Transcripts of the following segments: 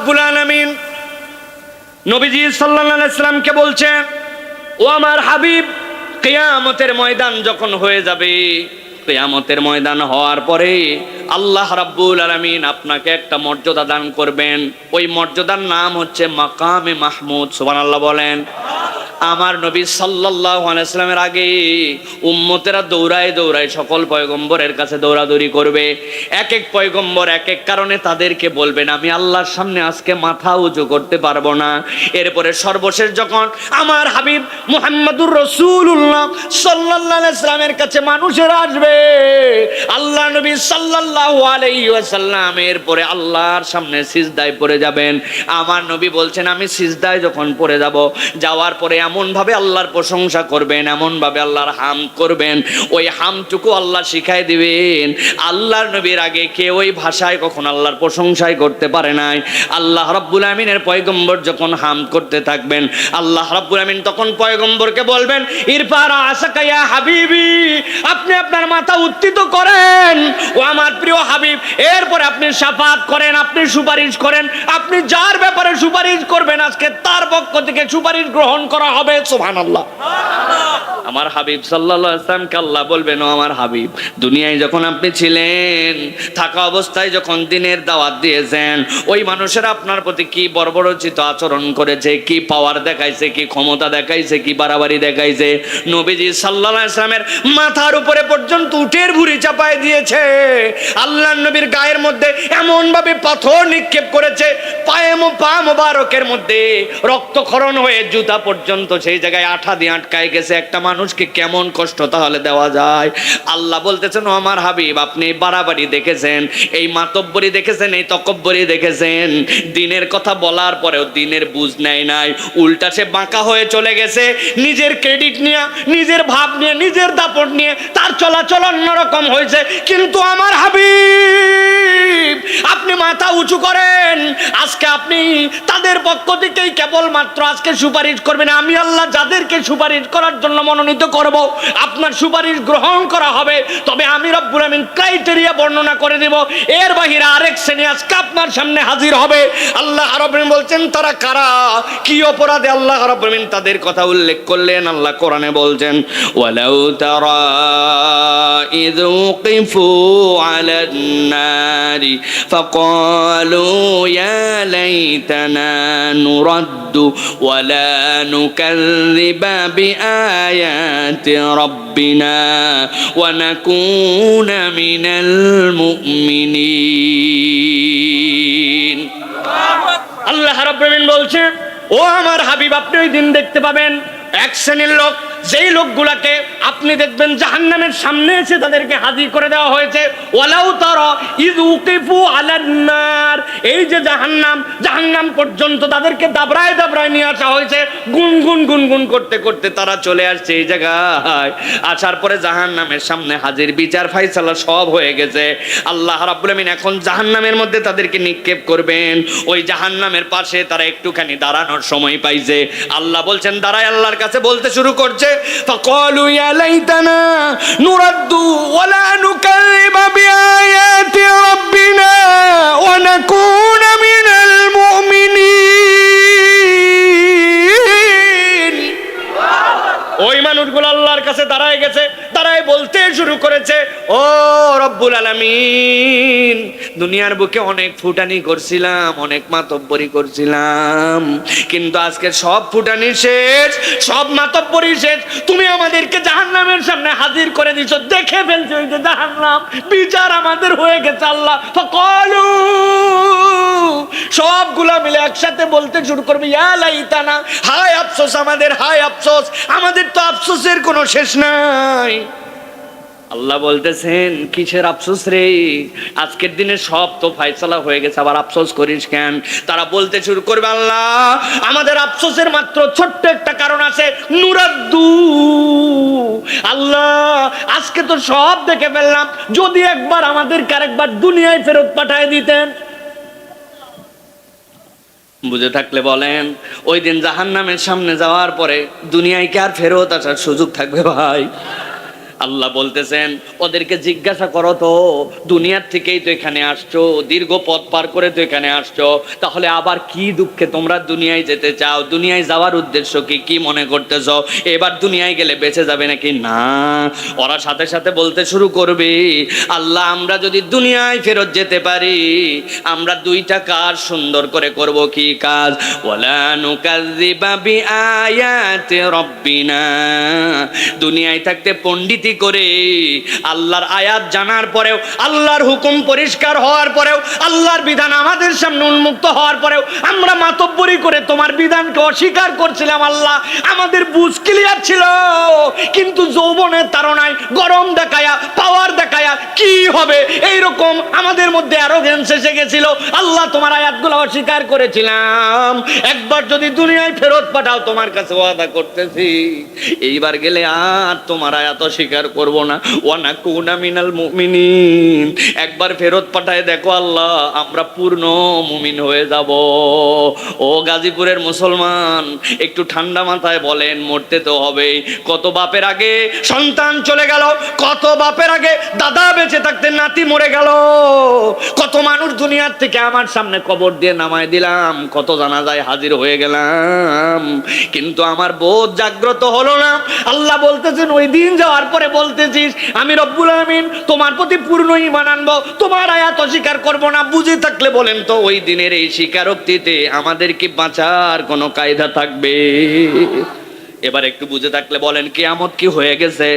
রাব্বুল আলামিন নবীজি সাল্লাল্লাহু আলাইহি সাল্লামকে বলছেন, ও আমার হাবিব, কিয়ামতের ময়দান যখন হয়ে যাবে, কিয়ামতের ময়দান হওয়ার পরে আল্লাহ রাব্বুল আলামিন আপনাকে একটা মর্যাদা দান করবেন। ওই মর্যাদার নাম হচ্ছে মাকামে মাহমুদ। সুবহানাল্লাহ বলেন। আমার নবী সাল্লাল্লাহু আলাইহি ওয়াসাল্লামের আগে উম্মতেরা দৌড়ায় দৌড়ায় সকল পয়গম্বরের কাছে দৌড়াদৌড়ি করবে। এক এক পয়গম্বর এক এক কারণে তাদেরকে বলবেন, আমি আল্লাহর সামনে আজকে মাথা উঁচু করতে পারবো না। এরপরে সর্বশেষ যখন আমার হাবিব মুহাম্মদুর রাসূলুল্লাহ সাল্লাল্লাহু আলাইহি ওয়াসাল্লামের কাছে মানুষেরা আসবে, আল্লাহ নবী সাল্লাল্লাহু আলাইহি ওয়াসাল্লাম এরপরে আল্লাহর সামনে সিজদায় পড়ে যাবেন। আমার নবী বলছেন, আমি সিজদায় যখন পড়ে যাব, যাওয়ার পরে এমন ভাবে আল্লাহর প্রশংসা করবেন, এমন ভাবে আল্লাহর হামদ করবেন, ওই হামটুকু আল্লাহ শিখাই দিবেন। আল্লাহর নবীর আগে কেউ ওই ভাষায় কখন আল্লাহর প্রশংসাই করতে পারে নাই। আল্লাহ রাব্বুল আমিনের পয়গম্বর যখন হামদ করতে থাকবেন, আল্লাহ রাব্বুল আমিন তখন পয়গম্বরকে বলবেন, ইরফারা আসাকা ইয়া হাবিবি, আপনি আপনার মাথা উত্থিত করেন ও আমার প্রিয় হাবিব। এরপরে আপনি শাফাত করেন, আপনি সুপারিশ করেন, আপনি যার ব্যাপারে সুপারিশ করবেন আজকে তার পক্ষ থেকে সুপারিশ গ্রহণ করা হবে। সুবহানাল্লাহ। আমার হাবিব সাল্লাল্লাহু আলাইহি ওয়াসাল্লামকে আল্লাহ বলবেন, ও আমার হাবিব, দুনিয়ায় যখন আপনি ছিলেন, থাকা অবস্থায় যখন দ্বীনের দাওয়াত দিয়েছেন, ওই মানুষেরা আপনার প্রতি কি বর্বরোচিত আচরণ করেছে, কি পাওয়ার দেখাইছে, কি ক্ষমতা দেখাইছে, কি বাড়াবাড়ি দেখাইছে। নবীজি সাল্লাল্লাহু আলাইহি ওয়াসাল্লামের মাথার উপরে পর্যন্ত উটের ভুঁড়ি চাপায় দিয়েছে। আল্লাহর নবীর গায়ের মধ্যে এমন ভাবে পাথর নিক্ষেপ করেছে, পা মোবারকের মধ্যে রক্তক্ষরণ হয়ে জুতা পর্যন্ত সেই জায়গায় আঠা দিয়ে আটকায় গেছে। একটা মানুষকে কেমন কষ্ট তাহলে দেওয়া যায়? আল্লাহ বলতেছেন, ও আমার হাবিব, আপনি বাড়াবাড়ি দেখেছেন, এই মাতব্বরি দেখেছেন, এই তকব্বরি দেখেছেন। দিনের কথা বলার পরেও দিনের বুঝ নেয় নাই, উল্টা সে বাঁকা হয়ে চলে গেছে। নিজের ক্রেডিট নিয়ে, নিজের ভাব নিয়ে, নিজের দাপট নিয়ে তার চলাচল অন্যরকম হয়েছে। কিন্তু আমার হাবিব, আপনি মাথা উঁচু করেন, আজকে আপনি তাদের পক্ষ থেকেই কেবলমাত্র আজকে সুপারিশ করবেন। আমি আল্লাহ যাদেরকে সুপারিশ করার জন্য মনোনীত করব, আপনার সুপারিশ গ্রহণ করা হবে। তবে আমি রব্বুল আমিন ক্রাইটেরিয়া বর্ণনা করে দেব, এর বাহিরে আরেক শ্রেণী আজকে আপনার সামনে হাজির হবে। আল্লাহ রাব্বুল আমিন বলছেন, তারা কারা, কি অপরাধে আল্লাহ রাব্বুল আমিন তাদের কথা উল্লেখ করলেন। আল্লাহ কোরআনে বলছেন, ওয়ালাউ তারা ইয উকিফু আলান নারি ফাকালু ইয়া লাইতানা নুরাদ্দু ওয়ালা নুকাযযিবা বিআয়াতি রাব্বিনা ওয়া নাকুনা মিনাল মুমিনিন। আল্লাহ রাব্বুল আমিন বলছেন, ও আমার হাবিব, আপনি ওই দিন দেখতে পাবেন এক শ্রেণীর লোক, যেই লোকগুলাকে আপনি দেখবেন জাহান্নামের সামনে এসে তাদেরকে হাজির করে দেওয়া হয়েছে। ওয়ালাউ তারা ইয উকিফু আলান নার, এই যে জাহান্নাম, জাহান্নাম পর্যন্ত তাদেরকে দাবড়ায় দাবড়ায় নিয়ে আসা হয়েছে। গুনগুন গুনগুন করতে করতে তারা চলে আসছে এই জায়গায়। আসার পরে জাহান্নামের সামনে হাজির, বিচার ফাইসালা সব হয়ে গেছে। আল্লাহ রাব্বুল আমিন এখন জাহান্নামের মধ্যে তাদেরকে নিক্ষেপ করবেন। ওই জাহান্নামের পাশে তারা একটুখানি দাঁড়ানোর সময় পাইছে। আল্লাহ বলছেন, দাঁড়ায় আল্লাহর কাছে বলতে শুরু করছে, ফাকালু ইয়া লাইতানা নুরাদ্দু ওয়ালা নুকাযযিবা বিআয়াতি রাব্বিনা ওয়া নাকুনা মিনাল মুমিনিন। ওই মানুষগুলো আল্লাহর কাছে দাঁড়ায় গেছে, দাঁড়ায় বলতে শুরু করেছে, ও রব্বুল আলামিন, দুনিয়ার বুকে অনেক ফুটানি করছিলাম, অনেক মাতব্বরি করছিলাম, কিন্তু আজকে সব ফুটানি শেষ, সব মাতব্বরি শেষ। তুমি আমাদেরকে জাহান্নামের সামনে হাজির করে দিছো, দেখে ফেলছো এই যে জাহান্নাম, বিচার আমাদের হয়ে গেছে। আল্লাহ ফাকালু, সবগুলা মিলে একসাথে বলতে শুরু করবে, ইয়া লাইতানা, হায় আফসোস আমাদের, হায় আফসোস আমাদের, তো আফসোসের কোনো শেষ নাই। আল্লাহ বলতেছেন, কিসের আফসোস রে? আজকের দিনে সব তো ফায়সালা হয়ে গেছে, আবার আফসোস করিস কেন? তারা বলতে শুরু করবে, আল্লাহ আমাদের আফসোসের মাত্র ছোট্ট একটা কারণ আছে, নুরাদ্দু, আল্লাহ আজকে তো সব দেখে ফেললাম, যদি একবার আমাদেরকে আরেকবার দুনিয়ায় ফেরত পাঠায় দিতেন। বুঝে থাকলে বলেন, ওই দিন জাহান্নামের সামনে যাওয়ার পরে দুনিয়ায় কি আর ফেরত আসার সুযোগ থাকবে ভাই? আল্লাহ বলতেছেন, ওদেরকে জিজ্ঞাসা করো তো, দুনিয়ার থেকেই তো এখানে আসছো, দীর্ঘ পথ পার করে তো এখানে আসছো, তাহলে আবার কি দুঃখে তোমরা দুনিয়ায় যেতে চাও? দুনিয়ায় যাওয়ার উদ্দেশ্য কি? কি মনে করতেছো এবার দুনিয়ায় গেলে বেঁচে যাবে নাকি? না, ওরা সাথে সাথে বলতে শুরু করবে, আল্লাহ আমরা যদি দুনিয়ায় ফেরত যেতে পারি, আমরা দুইটা কাজ সুন্দর করে করব। কি কাজ? ওয়ালা নুকাযযিবা বিআয়াতি রাব্বিনা, দুনিয়ায় থাকতে পণ্ডিতি করে আল্লাহর আয়াত জানার পরেও, আল্লাহর হুকুম পরিষ্কার হওয়ার পরেও, আল্লাহর বিধান আমাদের সামনে উন্মুক্ত হওয়ার পরেও আমরা মাতব্বরি করে তোমার বিধানকে অস্বীকার করছিলাম। আল্লাহ আমাদের বুঝ ক্লিয়ার ছিল, কিন্তু যৌবনের তাড়নায় গরম দেখায়া, পাওয়ার দেখায়া কি হবে এইরকম আমাদের মধ্যে অ্যারোগেন্স এসে গেছিল। আল্লাহ তোমার আয়াতগুলো অস্বীকার করেছিলাম, একবার যদি দুনিয়ায় ফেরত পাঠাও তোমার কাছে ওয়াদা করতেছি এইবার গেলে আর তোমার আয়াত অস্বীকার করব না। ওয়ানাকুনা মিনাল মুমিনিন, একবার ফেরত পাঠায় দেখো আল্লাহ আমরা পূর্ণ মুমিন হয়ে যাব। ও গাজীপুরের মুসলমান, একটু ঠান্ডা মাথায় বলেন, মরতে তো হবেই। কত বাপের আগে সন্তান চলে গেল, কত বাপের আগে দাদা বেঁচে থাকতে নাতি মরে গেল, কত মানুষ দুনিয়ার থেকে আমার সামনে কবর দিয়ে নামায় দিলাম, কত জানাজায় হাজির হয়ে গেলাম, কিন্তু আমার বোধ জাগ্রত হলো না। আল্লাহ বলতেছেন ওই দিন যাওয়ার পরে বলতেছিস আমি রব্বুল আমিন তোমার প্রতি পূর্ণ ঈমান আনবো, তোমার আয়াত অস্বীকার করবো না। বুঝে থাকলে বলেন তো ওই দিনের এই স্বীকারোক্তিতে আমাদের কি বাঁচার কোনো কায়দা থাকবে? এবার একটু বুঝে থাকলে বলেন কিয়ামত কি হয়ে গেছে?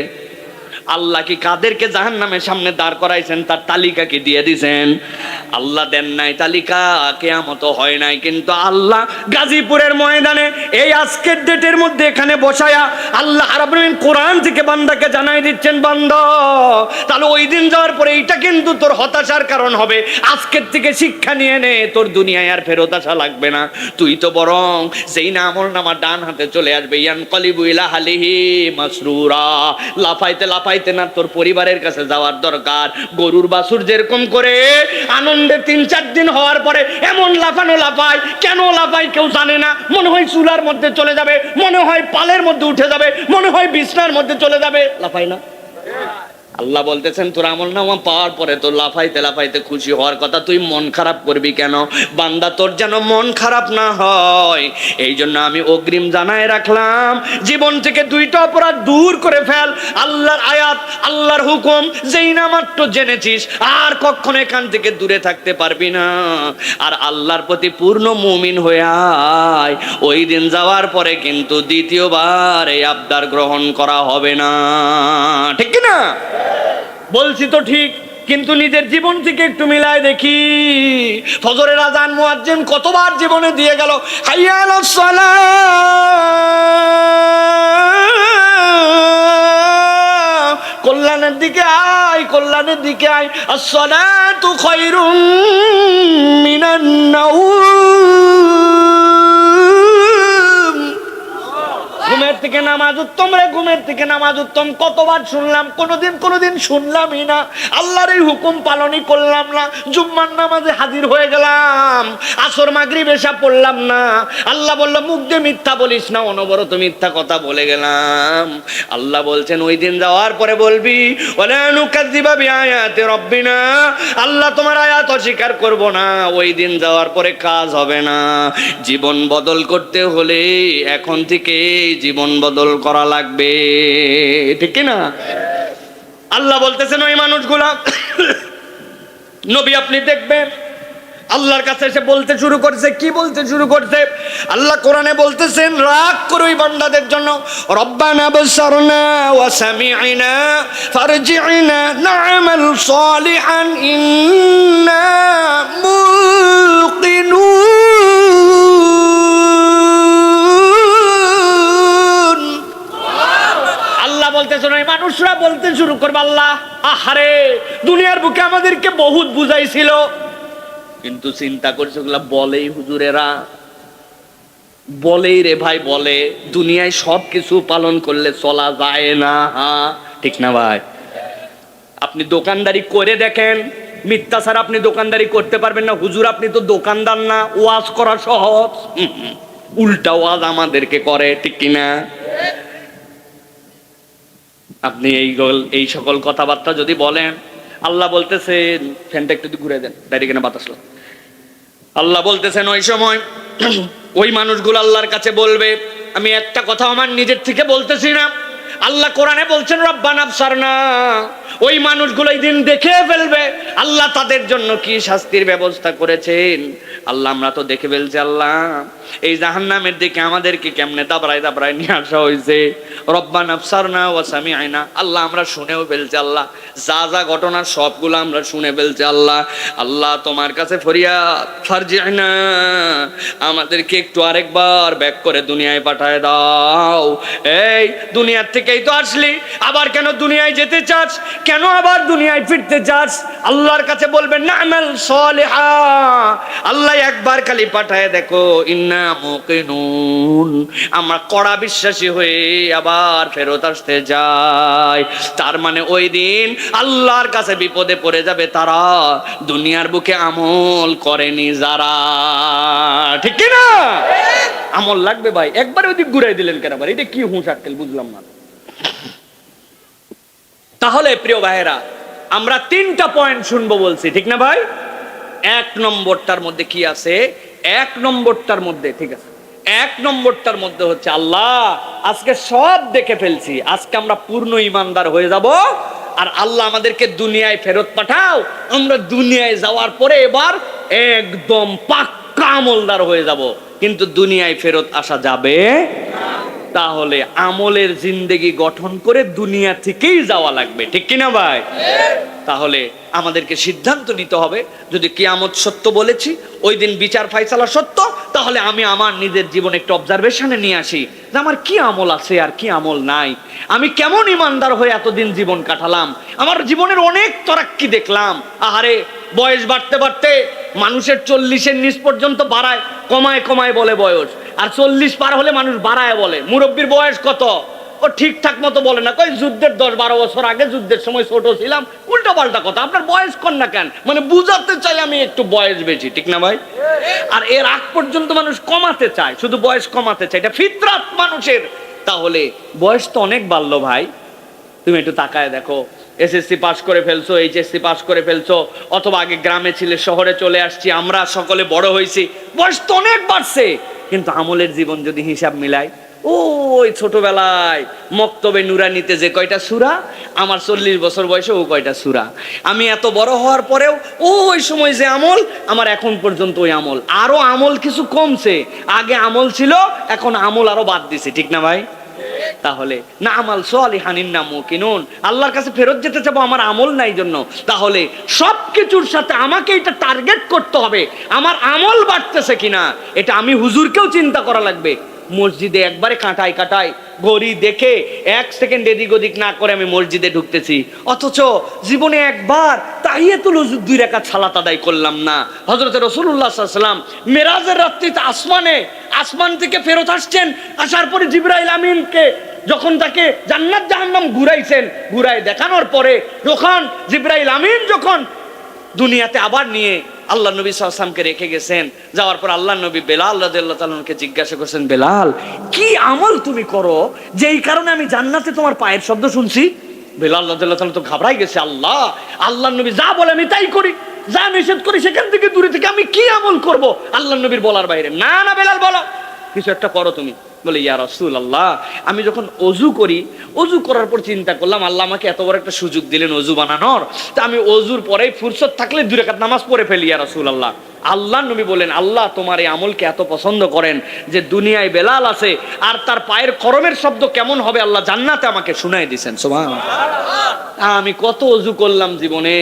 আল্লাহ কি কাদেরকে জাহান্নামের সামনে দাঁড় করাইছেন তার তালিকা কি দিয়ে দিয়েছেন? আল্লাহ দেন নাই তালিকা, কিয়ামত হয় নাই, কিন্তু আল্লাহ গাজীপুরের ময়দানে এই আজকের ডেটের মধ্যে এখানে বসায়া আল্লাহ রাব্বুল আলামিন কোরআন থেকে বান্দাকে জানাই দিচ্ছেন, বান্দা তাহলে ওই দিন যাওয়ার পরে এইটা কিন্তু তোর হতাশার কারণ হবে। আজকের থেকে শিক্ষা নিয়ে নে, তোর দুনিয়ায় আর ফেরত আসা লাগবে না। তুই তো বরং সেই না আমলনামা ডান হাতে চলে আসবে, ইয়ানকালিবু ইলা আহলিহি মাসরুরা, লাফাইতে লাফাইতে না তোর পরিবারের কাছে যাওয়ার দরকার। গরুর বাছুর যেরকম করে আনন্দে 3-4 দিন হওয়ার পরে এমন লাফানো লাফায়, কেন লাফায় কেউ জানে না, মনে হয় চুলার মধ্যে চলে যাবে, মনে হয় পালের মধ্যে উঠে যাবে, মনে হয় বিছনার মধ্যে চলে যাবে, লাফায় না? আল্লাহ বলতেছেন তোর আমলনামা পাওয়ার পরে তোর লাফাইতে লাফাইতে খুশি হওয়ার কথা, তুই মন খারাপ করবি কেন? বান্দা তোর যেন মন খারাপ না হয় এই জন্য আমি অগ্রিম জানায় রাখলাম, জীবন থেকে দুইটা অপরাধ দূর করে ফেল। আল্লাহর আয়াত, আল্লাহর হুকুম যেই না মাত্র জেনেছিস আর কখনো এখান থেকে দূরে থাকতে পারবি না। আর আল্লাহর প্রতি পূর্ণ মুমিন হয়ে আয়, ওই দিন যাওয়ার পরে কিন্তু দ্বিতীয়বার এই আবদার গ্রহণ করা হবে না। ঠিক কি না? বলছি তো ঠিক, কিন্তু নিজের জীবন থেকে একটু মিলায় দেখি। ফজরের আযান মুয়াজ্জিন কতবার জীবনে দিয়ে গেল, হাইয়া আলাস সালাহ, কল্যাণের দিকে আয়, কল্যাণের দিকে আয়, আস-সালাতু খায়রুম মিনান নাওম, ঘুমের থেকে নামাজ উত্তম রে, ঘুমের থেকে নামাজ উত্তম। কতবার শুনলাম, কোনোদিন শুনলামই না, আল্লাহর এই হুকুম পালনই করলাম না। জুম্মার নামাজে হাজির হয়ে গেলাম, আসর মাগরিব এশা পড়লাম না। আল্লাহ বলল মুখ দিয়ে মিথ্যা বলিস না, অনবরত মিথ্যা কথা বলে গেলাম। আল্লাহ বলছেন ওই দিন যাওয়ার পরে বলবি ওয়ালা নুকাযযিবা বিআয়াতি রাব্বিনা, আল্লাহ তোমার আয়াত অস্বীকার করব না। ওই দিন যাওয়ার পরে কাজ হবে না। জীবন বদল করতে হলে এখন থেকে জীবন বদল করা লাগবে, ঠিক না? আল্লাহ বলতেছেন ওই মানুষগুলা, নবী আপনি দেখবেন আল্লাহর কাছে এসে বলতে শুরু করছে, কি বলতে শুরু করছে? আল্লাহ কোরআনে বলতেছেন রাগ করে ওই বান্দাদের জন্য, রব্বানা বসারনা ওয়া সামি'না ফারজি'না না'মাল সালিহান ইন্না মুকিনুন। আল্লাহ বলতেছেন ওই মানুষরা বলতে শুরু করবে, আল্লাহ আহারে দুনিয়ার বুকে আমাদেরকে বহুত বুঝাইছিল, কিন্তু চিন্তা করছে ওগুলা বলেই হুজুরেরা, বলেই রে ভাই, বলে দুনিয়ায় সব কিছু পালন করলে চলা যায় না। ঠিক না ভাই? আপনি দোকানদারি করে দেখেন, মিথ্যা ছাড়া আপনি দোকানদারি করতে পারবেন না। হুজুর আপনি তো দোকানদার না, ওয়াজ করা সহজ, উল্টা ওয়াজ আমাদেরকে করে, ঠিক কিনা? আপনি এই সকল কথাবার্তা যদি বলেন, আল্লাহ বলতেছেন ফ্যানটা একটু ঘুরে দেন, দাঁড়িয়ে কেন বাতাস, আল্লাহ বলতেছেন ওই সময় ওই মানুষগুলো আল্লাহর কাছে বলবে, আমি একটা কথা আমার নিজের থেকে বলতেছি না, আল্লাহ কোরআনে বলছেন রব্বানা আবসারনা। ওই মানুষগুলো এই দিন দেখে ফেলবে আল্লাহ তাদের জন্য কি শাস্তির ব্যবস্থা করেছেন। আল্লাহ আমরা তো দেখে ফেলছি, আল্লাহ এই জাহান্নামের দিকে আমাদেরকে কেমনে দাবড়ায় দাবড়ায় নিয়ে আসা হয়েছে। রব্বানা আবসারনা ওয়া সামি'না, আল্লাহ আমরা শুনেও ফেলছি, আল্লাহ যা যা ঘটনা সবগুলো আমরা শুনে ফেলছি। আল্লাহ আল্লাহ তোমার কাছে ফরিয়াদ, ফারজি'না, আমাদেরকে একটু আরেকবার ব্যাক করে দুনিয়ায় পাঠায় দাও। এই দুনিয়ার থেকেই তো আসলি, আবার কেন দুনিয়ায় যেতে চাস? কেন আবার দুনিয়ায় ফিরতে চাস? আল্লাহর কাছে বলবেন না'মাল সালিহা, আল্লাহ একবার খালি পাঠায় দেখো, ইন্না মুকিনুন, আমরা কড়া বিশ্বাসী হয়ে আবার ফেরত আসতে যাই। তার মানে ওই দিন আল্লাহর কাছে বিপদে পড়ে যাবে তারা দুনিয়ার বুকে আমল করেনি যারা, ঠিক কি না? আমল লাগবে ভাই। একবার ওই দিক ঘুরাই দিলেন কেন? আবার এটা কি হুঁশ আক্কেল বুঝলাম না। তাহলে প্রিয় ভাইয়েরা, আমরা 3টা পয়েন্ট শুনবো বলছি, ঠিক না ভাই? 1 নম্বরটার মধ্যে কি আছে? 1 নম্বরটার মধ্যে, ঠিক আছে, 1 নম্বরটার মধ্যে হচ্ছে আল্লাহ আজকে সব দেখে ফেলছি, আজকে আমরা পূর্ণ ইমানদার হয়ে যাব। আর আল্লাহ আমাদেরকে দুনিয়ায় ফেরত পাঠাও, আমরা দুনিয়ায় যাওয়ার পরে এবার একদম পাক্কা আমলদার হয়ে যাব, কিন্তু দুনিয়ায় ফেরত আসা যাবে না। তাহলে আমলের জিন্দেগি গঠন করে দুনিয়া থেকেই যাওয়া লাগবে, ঠিক কিনা ভাই? তাহলে আমাদেরকে সিদ্ধান্ত নিতে হবে, যদি কিয়ামত সত্য বলেছি, ওই দিন বিচার ফায়সালা সত্য, তাহলে আমি আমার নিজের জীবনে একটু অবজারভেশনে নিয়ে আসি যে আমার কি আমল আছে আর কি আমল নাই। আমি কেমন ইমানদার হয়ে এতদিন জীবন কাটালাম, আমার জীবনের অনেক তরাক্কি দেখলাম। আহারে, বয়স বাড়তে বাড়তে মানুষের 40-এর নিচ পর্যন্ত বাড়ায়, কমায় কমায় বলে বয়স, আর 40 পার হলে মানুষ বাড়ায় বলে। মুরব্বীর বয়স কত ও ঠিকঠাক মতো বলে না, কই যুদ্ধের 10-12 বছর আগে যুদ্ধের সময় ছোট ছিলাম, উল্টা পাল্টা কথা। আপনার বয়স কর না কেন? মানে বুঝাতে চাই আমি একটু বয়স বেশি, ঠিক না ভাই? আর এর আগ পর্যন্ত মানুষ কমাতে চায়, শুধু বয়স কমাতে চায়, এটা ফিতরাত মানুষের। তাহলে বয়স তো অনেক বাড়লো ভাই, তুমি একটু তাকায় দেখো। এসএসসি পাস করে ফেলছো, এইচএসসি পাস করে ফেলছো, অথবা আগে গ্রামে ছিলে, শহরে চলে আসছি, আমরা সকলে বড় হয়েছি, বয়স তো অনেক বাড়ছে, কিন্তু আমলের জীবন যদি হিসাব মিলাই, ওই ছোটবেলায় মক্তবে নুরানিতে যে কয়টা সূরা, আমার 40 বছর বয়সে ও কয়টা সূরা। আমি এত বড় হওয়ার পরেও ওই সময় যে আমল, আমার এখন পর্যন্ত ওই আমল। আরো আমল কিছু কমছে, আগে আমল ছিল, এখন আমল আরো বাদ দিছে, ঠিক না ভাই? তাহলে না আমাল সালিহান ইন্না মুকিনুন, আল্লাহর কাছে ফেরত যেতে চাবো আমার আমল নাই জন্য। তাহলে সবকিছুর সাথে আমাকে এটা টার্গেট করতে হবে, আমার আমল বাড়তেছে কিনা, এটা আমি হুজুরকেও চিন্তা করা লাগবে। মসজিদে একবারে কাটায় কাটায় ঘড়ি দেখে 1 সেকেন্ড এদিক ওদিক না করে আমি মসজিদে ঢুকতেছি, অথচ জীবনে একবার তাহিয়াতুল ওযু 2 রাকাত সালাত আদায় করলাম না। হযরত রাসূলুল্লাহ সাল্লাল্লাহু আলাইহি ওয়াসাল্লাম মেরাজের রাত্রিতে আসমান থেকে ফেরত আসছেন, আসার পরে জিবরাইল আমিনকে যখন তাকে জান্নাত জাহান্নাম ঘুরাইছেন, ঘুরাই দেখানোর পরে যখন জিবরাইল আমিন যখন দুনিয়াতে আবার নিয়ে আল্লাহ নবী সাল্লাল্লাহু আলাইহি ওয়াসাল্লামকে রেখে গেছেন, যাওয়ার পর আল্লাহ নবী বেলাল রাদিয়াল্লাহু তাআলা কে জিজ্ঞাসা করছেন, বেলাল কি আমল তুমি করো যেই কারণে আমি জান্নাতে তোমার পায়ের শব্দ শুনছি? বেলাল রাদিয়াল্লাহু তাআলা তো ঘাবড়াই গেছে, আল্লাহ নবী যা বলে আমি তাই করি, যা নিষেধ করি সেখান থেকে দূরে থেকে আমি কি আমল করব আল্লাহ নবীর বলার বাইরে? না না বেলাল বলো, কিছু একটা করো তুমি। বলে ইয়া রাসূলুল্লাহ, আমি যখন অজু করি, অজু করার পর চিন্তা করলাম আল্লাহ আমাকে এত বড় একটা সুযোগ দিলেন অজু বানানোর, তা আমি অজুর পরেই ফুরসত থাকলে 2 রাকাত নামাজ পড়ে ফেলি ইয়া রাসূলুল্লাহ। আল্লাহ নবী বলেন, আল্লাহ তোমার এই আমলকে এত পছন্দ করেন যে দুনিয়ায় বেলাল আছে আর তার পায়ের করমের শব্দ কেমন হবে আল্লাহ জান্নাতে আমাকে শুনাই দিয়েছেন। সুবহানাল্লাহ। আমি কত অজু করলাম জীবনে,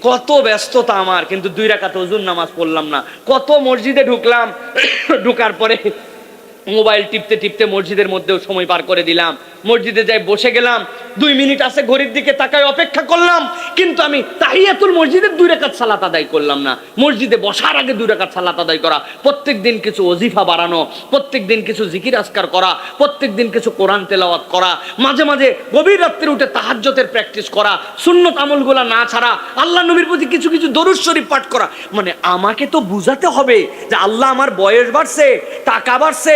কত ব্যস্ততা আমার, কিন্তু 2 রাকাত ওযুর নামাজ পড়লাম না। কত মসজিদে ঢুকলাম, ঢুকার পরে মোবাইল টিপতে টিপতে মসজিদের মধ্যেও সময় পার করে দিলাম। মসজিদে যাই বসে গেলাম, 2 মিনিট আছে ঘড়ির দিকে তাকায় অপেক্ষা করলাম, কিন্তু আমি তাহিয়াতুল মসজিদের 2 রাকাত সালাত আদায় করলাম না। মসজিদে বসার আগে 2 রাকাত সালাত আদায় করা, প্রত্যেকদিন কিছু ওজিফা বাড়ানো, প্রত্যেকদিন কিছু জিকির আজকার করা, প্রত্যেকদিন কিছু কোরআন তেলাওয়াত করা, মাঝে মাঝে গভীর রাত্রে উঠে তাহাজ্জুদের প্র্যাকটিস করা, সুন্নত আমলগুলা না ছাড়া আল্লাহ নবীর প্রতি কিছু কিছু দরুদ শরীফ পাঠ করা। মানে আমাকে তো বুঝাতে হবে যে আল্লাহ আমার বয়স বাড়ছে, টাকা বাড়ছে,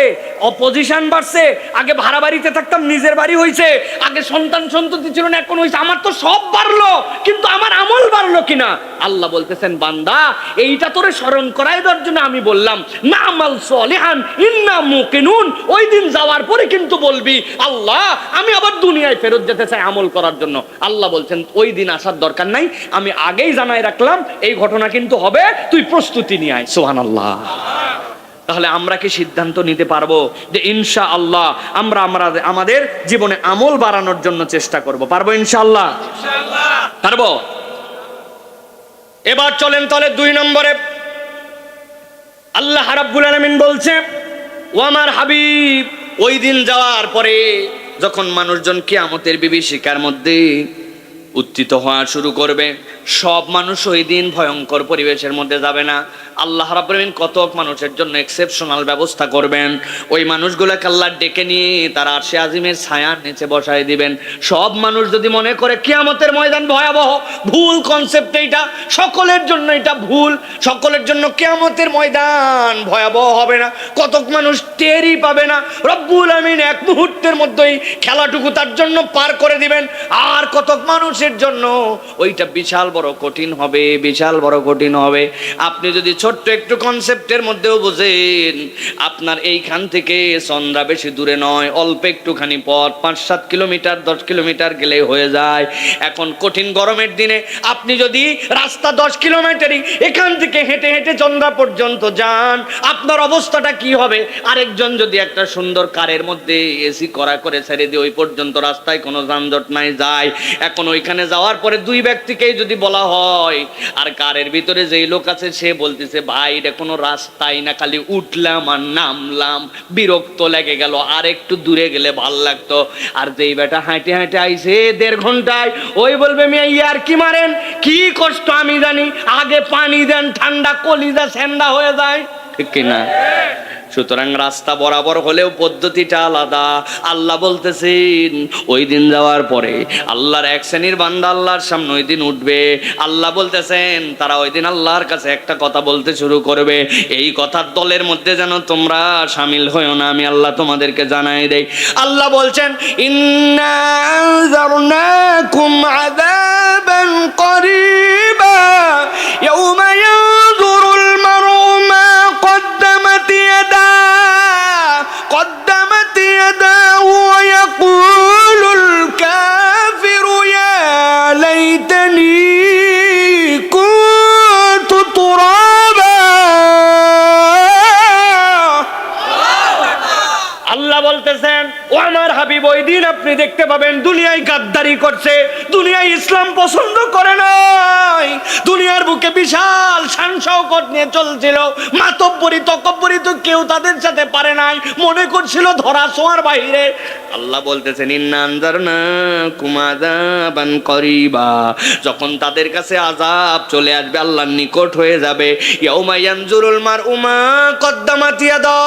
অপোজিশন বাড়ছে, আগে ভাড়া বাড়িতে থাকতাম নিজের বাড়ি হয়েছে, আগে সন্তান সন্ততি ছিল না এখন হয়েছে, আমার তো সব বাড়লো কিন্তু আমার আমল বাড়লো কিনা? আল্লাহ বলতেছেন বান্দা এইটা তোরে স্মরণ করাই দেওয়ার জন্য আমি বললাম না আমাল সলিহান ইন্না মুকিনুন। ওই দিন যাওয়ার পরে কিন্তু বলবি আল্লাহ আমি আবার দুনিয়ায় ফেরত যেতে চাই আমল করার জন্য। আল্লাহ বলছেন ওই দিন আসার দরকার নাই, আমি আগেই জানাই রাখলাম এই ঘটনা কিন্তু হবে, তুই প্রস্তুতি নিয়ে আয়। সুবহানাল্লাহ। তাহলে আমরা কি সিদ্ধান্ত নিতে পারবো যে ইনশাআল্লাহ আমরা আমাদের জীবনে আমল বাড়ানোর জন্য চেষ্টা করব? পারবো ইনশাআল্লাহ? পারবো। এবার চলেন তাহলে 2 নম্বরে। আল্লাহ রাব্বুল আলামিন বলছে ও আমার হাবিব ওই দিন যাওয়ার পরে যখন মানুষজন কিয়ামতের বিভীষিকার মধ্যে উত্থিত হওয়া শুরু করবে, সব মানুষ ওই দিন ভয়ঙ্কর পরিবেশের মধ্যে যাবে না। আল্লাহ রাব্বুল আলামিন কত মানুষের জন্য এক্সেপশনাল ব্যবস্থা করবেন। ওই মানুষগুলোকে আল্লাহ ডেকে নিয়ে তারা আরশে আজিমের ছায়ার নিচে বসায় দিবেন। সব মানুষ যদি মনে করে কিয়ামতের ময়দান ভয়াবহ, ভুল কনসেপ্ট এইটা, সকলের জন্য এটা ভুল। সকলের জন্য কিয়ামতের ময়দান ভয়াবহ হবে না। কতক মানুষ টেরই পাবে না, রব্বুল আমিন এক মুহূর্তের মধ্যেই খেলাটুকু তার জন্য পার করে দিবেন। আর কতক মানুষের জন্য ওইটা বিশাল বড় কঠিন হবে, বিশাল বড় কঠিন হবে। আপনি যদি ছোট্ট একটু কনসেপ্টের মধ্যেও বুঝেন, আপনার এইখান থেকে চন্দ্রা বেশি দূরে নয়, অল্প একটুখানি পথ, 5-7 কিলোমিটার 10 কিলোমিটার গেলে হয়ে যায়। এখন কঠিন গরমের দিনে আপনি যদি রাস্তা 10 কিলোমিটারই এখান থেকে হেঁটে হেঁটে চন্দ্রা পর্যন্ত যান, আপনার অবস্থাটা কি হবে? আরেকজন যদি একটা সুন্দর কারের মধ্যে এসি করা করে ছেড়ে দিয়ে ওই পর্যন্ত রাস্তায় কোনো যানজট নাই যায়, এখন ওইখানে যাওয়ার পরে 2 ব্যক্তিকেই যদি বলা হয়, আর কারের ভিতরে যেই লোক আছে সে বলতেছে ভাই এটা কোনো রাস্তাই না, খালি উঠলাম আর নামলাম, বিরক্ত লেগে গেল, আর একটু দূরে গেলে ভাল লাগতো। আর যেই বেটা হাঁটে হাঁটে আইছে 1.5 ঘন্টায়, ওই বলবে মিয়া ইয়ার কি মারেন, কি কষ্ট আমি জানি, আগে পানি দেন, ঠান্ডা কলিজা ঠান্ডা হয়ে যায়, ঠিক কিনা? সুতরাং রাস্তা বরাবর হলেও পদ্ধতিটা আলাদা। আল্লাহ বলতেছেন ওই দিন যাওয়ার পরে আল্লাহর এক শ্রেণীর বান্দা আল্লাহর সামনে ওই দিন উঠবে। আল্লাহ বলতেছেন তারা ওই দিন আল্লাহর কাছে একটা কথা বলতে শুরু করবে, এই কথার দলের মধ্যে যেন তোমরা শামিল হয়ো না, আমি আল্লাহ তোমাদেরকে জানাই দেই। আল্লাহ বলছেন ইন্না আনজারনাকুম আযাবান করিবা ইয়াওমা ইয়ানজুরুল মার'উ মা قدمت يداه ويقول الكافر يا ليتني كنت ترابا। আল্লাহ বলতেছেন ও আমার হাবিব ওই দিন আপনি দেখতে পাবেন দুনিয়ায় গাদ্দারি করছে, দুনিয়ায় ইসলাম পছন্দ করে নাই, দুনিয়ার বুকে বিশাল শান শওকত নিয়ে চলছিল, মাতব্বরি তকব্বরি তো কেউ তাদের সাথে পারে নাই, মনে করছিল ধরা ছোঁয়ার বাইরে। আল্লাহ বলতেছেন ইন্না আনজারনাকুম আযাবান করিবা, যখন তাদের কাছে আযাব চলে আসবে, আল্লাহর নিকট হয়ে যাবে, ইয়াউমা ইয়ানজুরুল মার'উ মা কদ্দামাত ইয়াদা,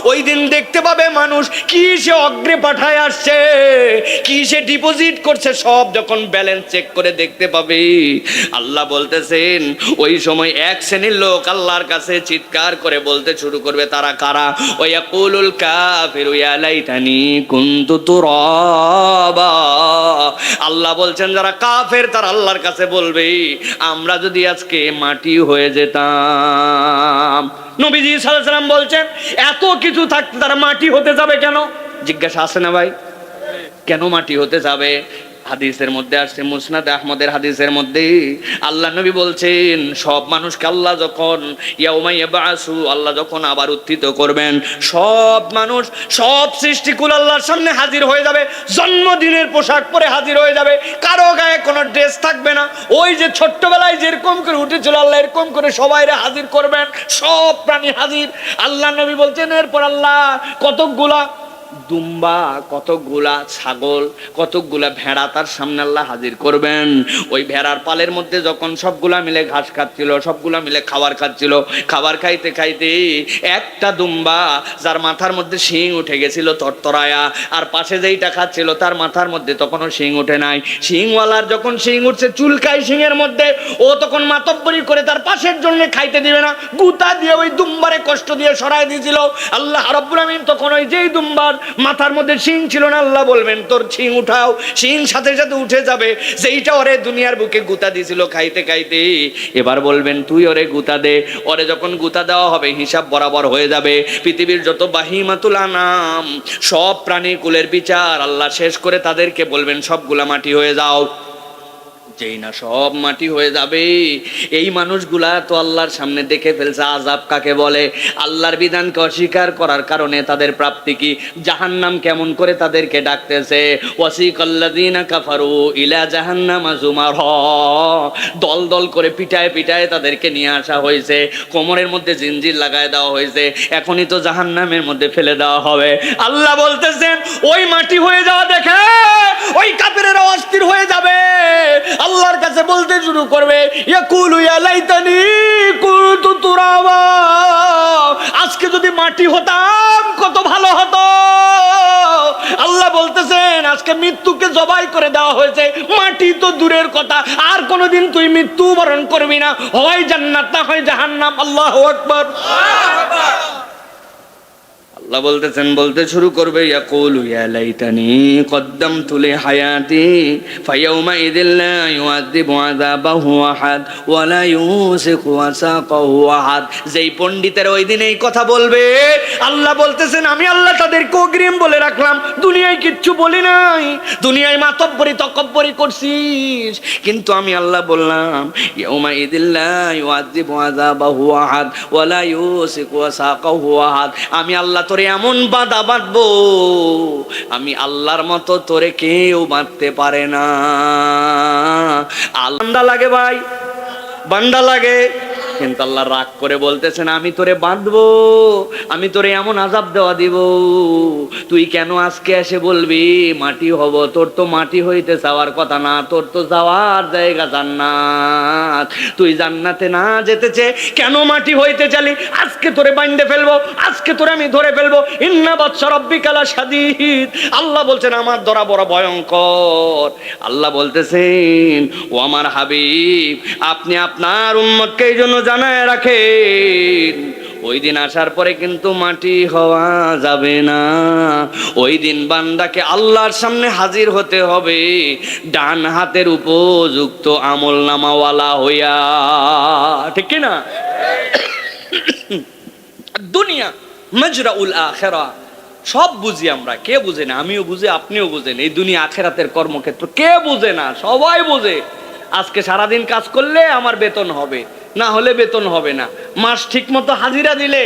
ওই দিন দেখতে পাবে মানুষ কি সে অগ্রে পাঠায় আসছে, কি সে ডিপোজিট করছে, সব যখন ব্যালেন্স চেক করে দেখতে পাবে। আল্লাহ বলতেছেন ওই সময় এক শ্রেণীর লোক আল্লাহর কাছে চিৎকার করে বলতে শুরু করবে, তারা কারা? ওয়ায়াকুলুল কাফিরু ইয়া লাইতানি কুনতু তুরাবা। আল্লাহ বলছেন যারা কাফের তারা আল্লাহর কাছে বলবে আমরা যদি আজকে মাটি হয়ে যেতাম। নবীজি সাল্লাল্লাহু আলাইহি ওয়াসাল্লাম বলছেন এত কিছু থাকতে তারা মাটি হতে যাবে কেন? জিজ্ঞাসা আছে না ভাই, কেন মাটি হতে যাবে? হাদিসের মধ্যে আসছে, মুসনাদ আহমদের হাদিসের মধ্যে আল্লাহ নবী বলছেন সব মানুষকে আল্লাহ যখন ইয়াউমা ইয়াবআসু, আল্লাহ যখন আবার উত্থিত করবেন, সব মানুষ সব সৃষ্টিকুল আল্লাহর সামনে হাজির হয়ে যাবে, জন্মদিনের পোশাক পরে হাজির হয়ে যাবে, কারো গায়ে কোনো ড্রেস থাকবে না। ওই যে ছোট্টবেলায় যেরকম করে উঠেছিল আল্লাহ এরকম করে সবাইরে হাজির করবেন, সব প্রাণী হাজির। আল্লাহ নবী বলছেন এরপর আল্লাহ কতকগুলা দুম্বা, কতকগুলা ছাগল, কতকগুলা ভেড়া তার সামনে আল্লাহ হাজির করবেন। ওই ভেড়ার পালের মধ্যে যখন সবগুলা মিলে ঘাস খাচ্ছিল, সবগুলা মিলে খাবার খাচ্ছিল, খাবার খাইতে খাইতে একটা দুম্বা যার মাথার মধ্যে শিং উঠে গেছিল তরতরায়া, আর পাশে যেইটা খাচ্ছিল তার মাথার মধ্যে তখনও শিং উঠে নাই। শিংওয়ালার যখন শিং উঠছে চুলকাই শিংয়ের মধ্যে, ও তখন মাতব্বরি করে তার পাশের জন্য খাইতে দিবে না, গুতা দিয়ে ওই দুম্বারে কষ্ট দিয়ে সরাই দিয়েছিল। আল্লাহ রাব্বুল আমিন তখন ওই যেই দুম্বার মাথার মধ্যে শিং ছিল না, আল্লাহ বলবেন তোর শিং উঠাও, শিং সাথে সাথে উঠে যাবে। যেইটা ওরে দুনিয়ার বুকে গুতা দিয়েছিল খাইতে খাইতে, এবার বলবেন তুই ওরে গুতা দে। ওরে যখন গুতা দেওয়া হবে হিসাব বরাবর হয়ে যাবে। পৃথিবীর যত বাহিমাতুল আনাম, সব প্রাণী কুলের বিচার আল্লাহ শেষ করে তাদেরকে বলবেন সবগুলা মাটি হয়ে যাও। যেই না সব মাটি হয়ে যাবে, এই মানুষগুলা তো আল্লাহর সামনে দেখে ফেলছে আযাব কাকে বলে, আল্লাহর বিধানকে অস্বীকার করার কারণে তাদের প্রাপ্তি কি, জাহান্নাম কেমন করে তাদেরকে ডাকতেছে। ওয়াসিকাল্লাযীনা কাফারু ইলা জাহান্নামা যুমারা, দল দল করে পিটায় পিটায় তাদেরকে নিয়ে আসা হয়েছে, কোমরের মধ্যে জিনজির লাগায় দেওয়া হয়েছে, এখনই তো জাহান্নামের মধ্যে ফেলে দেওয়া হবে। আল্লাহ বলতেছেন ওই মাটি হয়ে যাওয়া দেখে ওই কাফেরেরা অস্থির হয়ে যাবে, আল্লাহর কাছে বলতে শুরু করবে ইয়াকুলু ইয়া লাইতানি কুনতু তুরাবা, আজকে যদি মাটি হতাম কত ভালো হতো। আল্লাহ বলতেছেন আজকে মৃত্যুকে জবাই করে দেওয়া হয়েছে, মাটি তো দূরের কথা, আর কোনোদিন তুই মৃত্যু বরণ করবি না, হয় জান্নাত না হয় জাহান্নাম। আল্লাহু আকবার। আল্লাহ বলতেছেন, বলতে শুরু করবে ইয়াকুলু ইয়া লাইতানি কদ্দামতু লিহায়াতি ফায়াউমা ইযিল লা ইউআযিবু আযাবাহু আহাদ ওয়া লা ইউসিকু ওয়াসাকাহু আহাদ। যেই পণ্ডিতের ওই দিন এই কথা বলবে, আল্লাহ বলতেছেন আমি আল্লাহ তাদেরকে অগ্রিম বলে রাখলাম, দুনিয়ায় কিচ্ছু বলি নাই, দুনিয়ায় মাতব্বরি তকব্বরি করছিস, কিন্তু আমি আল্লাহ বললাম ইয়াউমা ইযিল লা ইউআযিবু আযাবাহু আহাদ ওয়া লা ইউসিকু ওয়াসাকাহু আহাদ। আমি আল্লাহ তোরে এমন বাঁধা বাঁধবো, আমি আল্লাহর মতো তোরে কেউ বাঁধতে পারে না। আল্লাহ লাগে ভাই, বান্দা লাগে, কিন্তু আল্লাহ রাগ করে বলতেছেন আমি তোরে বাঁধবো, আমি তোরে এমন আযাব দেওয়া দিব, তুই কেন আজকে এসে বলবি মাটি হব? তোর তো মাটি হইতে যাওয়ার কথা না, তোর তো যাওয়ার জায়গা জান্নাত, তুই জান্নাতে না যেতে চেয়ে কেন মাটি হইতে চালি? আজকে তোরে বাইন্ধে ফেলবো, আজকে তোরে আমি ধরে ফেলবো। ইন্না বাতশা রাব্বিকা লাশাদীদ। আল্লাহ বলছেন আমার ধরা বড় ভয়ঙ্কর। আল্লাহ বলতেছেন ও আমার হাবিব, আপনি আপনার উম্মতকে এই জন্য জানায় রাখেন, ওই দিন আসার পরে কিন্তু মাটি হওয়া যাবে না। ওই দিন বান্দাকে আল্লাহর সামনে হাজির হতে হবে ডান হাতের উপযুক্ত আমল নামাওয়ালা হইয়া, ঠিক কি না? দুনিয়া মাজরাউল আখিরা, সব বুঝি আমরা, কে বুঝে না? আমিও বুঝি, আপনিও বুঝেন। এই দুনিয়া আখিরাতের কর্মক্ষেত্র কে বুঝে না? সবাই বুঝে। আজকে সারাদিন কাজ করলে আমার বেতন হবে, না হলে বেতন হবে না। মাস ঠিক মতো হাজিরা দিলে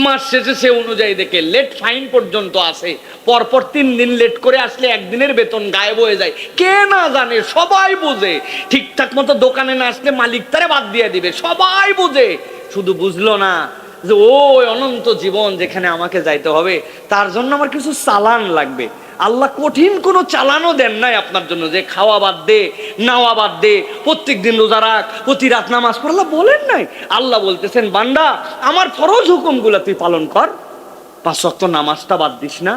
মাস শেষে সে অনুযায়ী দেখে লেট ফাইন পর্যন্ত আসে, পরপর 3 দিন লেট করে আসলে একদিনের বেতন গায়েব হয়ে যায়। কে না জানে? সবাই বুঝে। ঠিকঠাক মতো দোকানে না আসলে মালিক তারে বাদ দিয়ে দিবে, সবাই বুঝে। শুধু বুঝলো না যে ওই অনন্ত জীবন যেখানে আমাকে যাইতে হবে, তার জন্য আমার কিছু চালান লাগবে। আল্লাহ কঠিন কোনো চালানও দেন নাই আপনার জন্য যে খাওয়া বাদ দে, নাওয়া বাদ দে, প্রত্যেক দিন রোজা রাখ, প্রতি রাত নামাজ পড়। আল্লাহ বলেন নাই। আল্লাহ বলতেছেন বান্দা আমার ফরজ হুকুমগুলো তুই পালন কর, 5 ওয়াক্ত নামাজটা বাদ দিস না,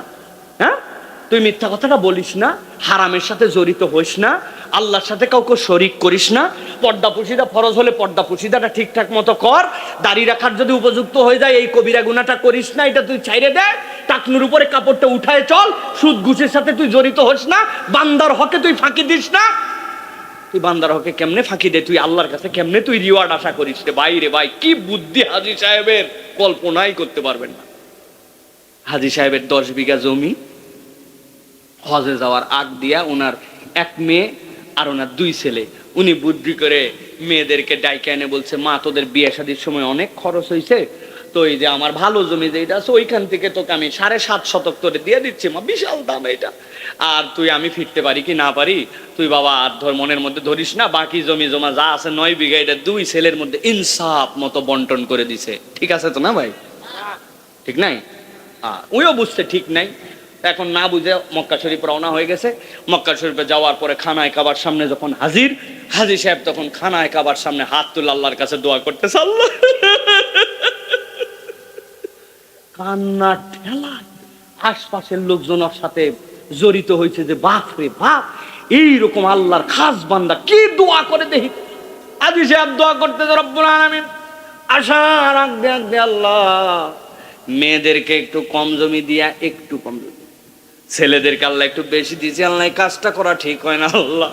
হ্যাঁ, তুই মিথ্যা কথাটা বলিস না, হারামের সাথে জড়িত হইস না, আল্লাহর সাথে কাউকে শরিক করিস না, পর্দা পুশিদা ফরজ হলে পর্দা পুশিদাটা ঠিকঠাক মতো কর, দাড়ি রাখার যদি উপযুক্ত হয়ে যায় এই কবিরা গুনাহটা করিস না, এটা তুই ছাইরে দে, টাকনুর উপরে কাপড়টা উঠায় চল, সুদ ঘুষের সাথে তুই জড়িত হোস না, বান্দার হকে তুই ফাঁকি দিস না। তুই বান্দার হকে কেমনে ফাঁকি দে? তুই আল্লাহর কাছে কেমনে তুই রিওয়ার্ড আশা করিস রে? ভাই রে ভাই, কি বুদ্ধি হাজী সাহেবের, কল্পনাই করতে পারবেন না। হাজী সাহেবের 10 বিঘা জমি, হজে যাওয়ার আগ দিয়া ওনার 1 মেয়ে আর ওনার 2 ছেলে। উনি বুদ্ধি করে মেয়েদেরকে ডাইকে এনে বলছে মা তোদের বিয়ে শাদীর সময় অনেক খরচ হয়েছে, তো এই যে আমার ভালো জমি যেটা আছে ওইখান থেকে তোকে আমি 7.5 শতক তোরে দিয়ে দিচ্ছি মা, বিশাল দাম এটা, আর তুই আমি ফিরতে পারি কি না পারি তুই বাবা আর ধর মনের মধ্যে ধরিস না, বাকি জমি জমা যা আছে 9 বিঘা এটা 2 ছেলের মধ্যে ইনসাফ মতো বন্টন করে দিছে। ঠিক আছে তো না ভাই? ঠিক নাই? ওইও বুঝতে ঠিক নাই, এখন না বুঝে মক্কা শরীফ রওনা হয়ে গেছে। মক্কা শরীফে যাওয়ার পরে খানায় কাবার সামনে যখন হাজির, হাজী সাহেব তখন খানায় কাবার সামনে হাত তুলে আল্লাহর কাছে দোয়া করতেছে। আল্লাহ কান্না ঠেলায় আশপাশের লোকজনের সাথে জড়িত হয়েছে যে বাপ রে বাপ, এইরকম আল্লাহর খাস বান্দা কি দোয়া করে দেখি। হাজী সাহেব দোয়া করতেছে, রব্বুল আলামিন আশা রাখ দে আল্লাহ, মেয়েদেরকে একটু কম জমি দিয়া, একটু কম জমি, ছেলেদেরকে আল্লাহ একটু বেশি দিয়েছে, আল্লাহ কাজটা করা ঠিক হয় না। আল্লাহ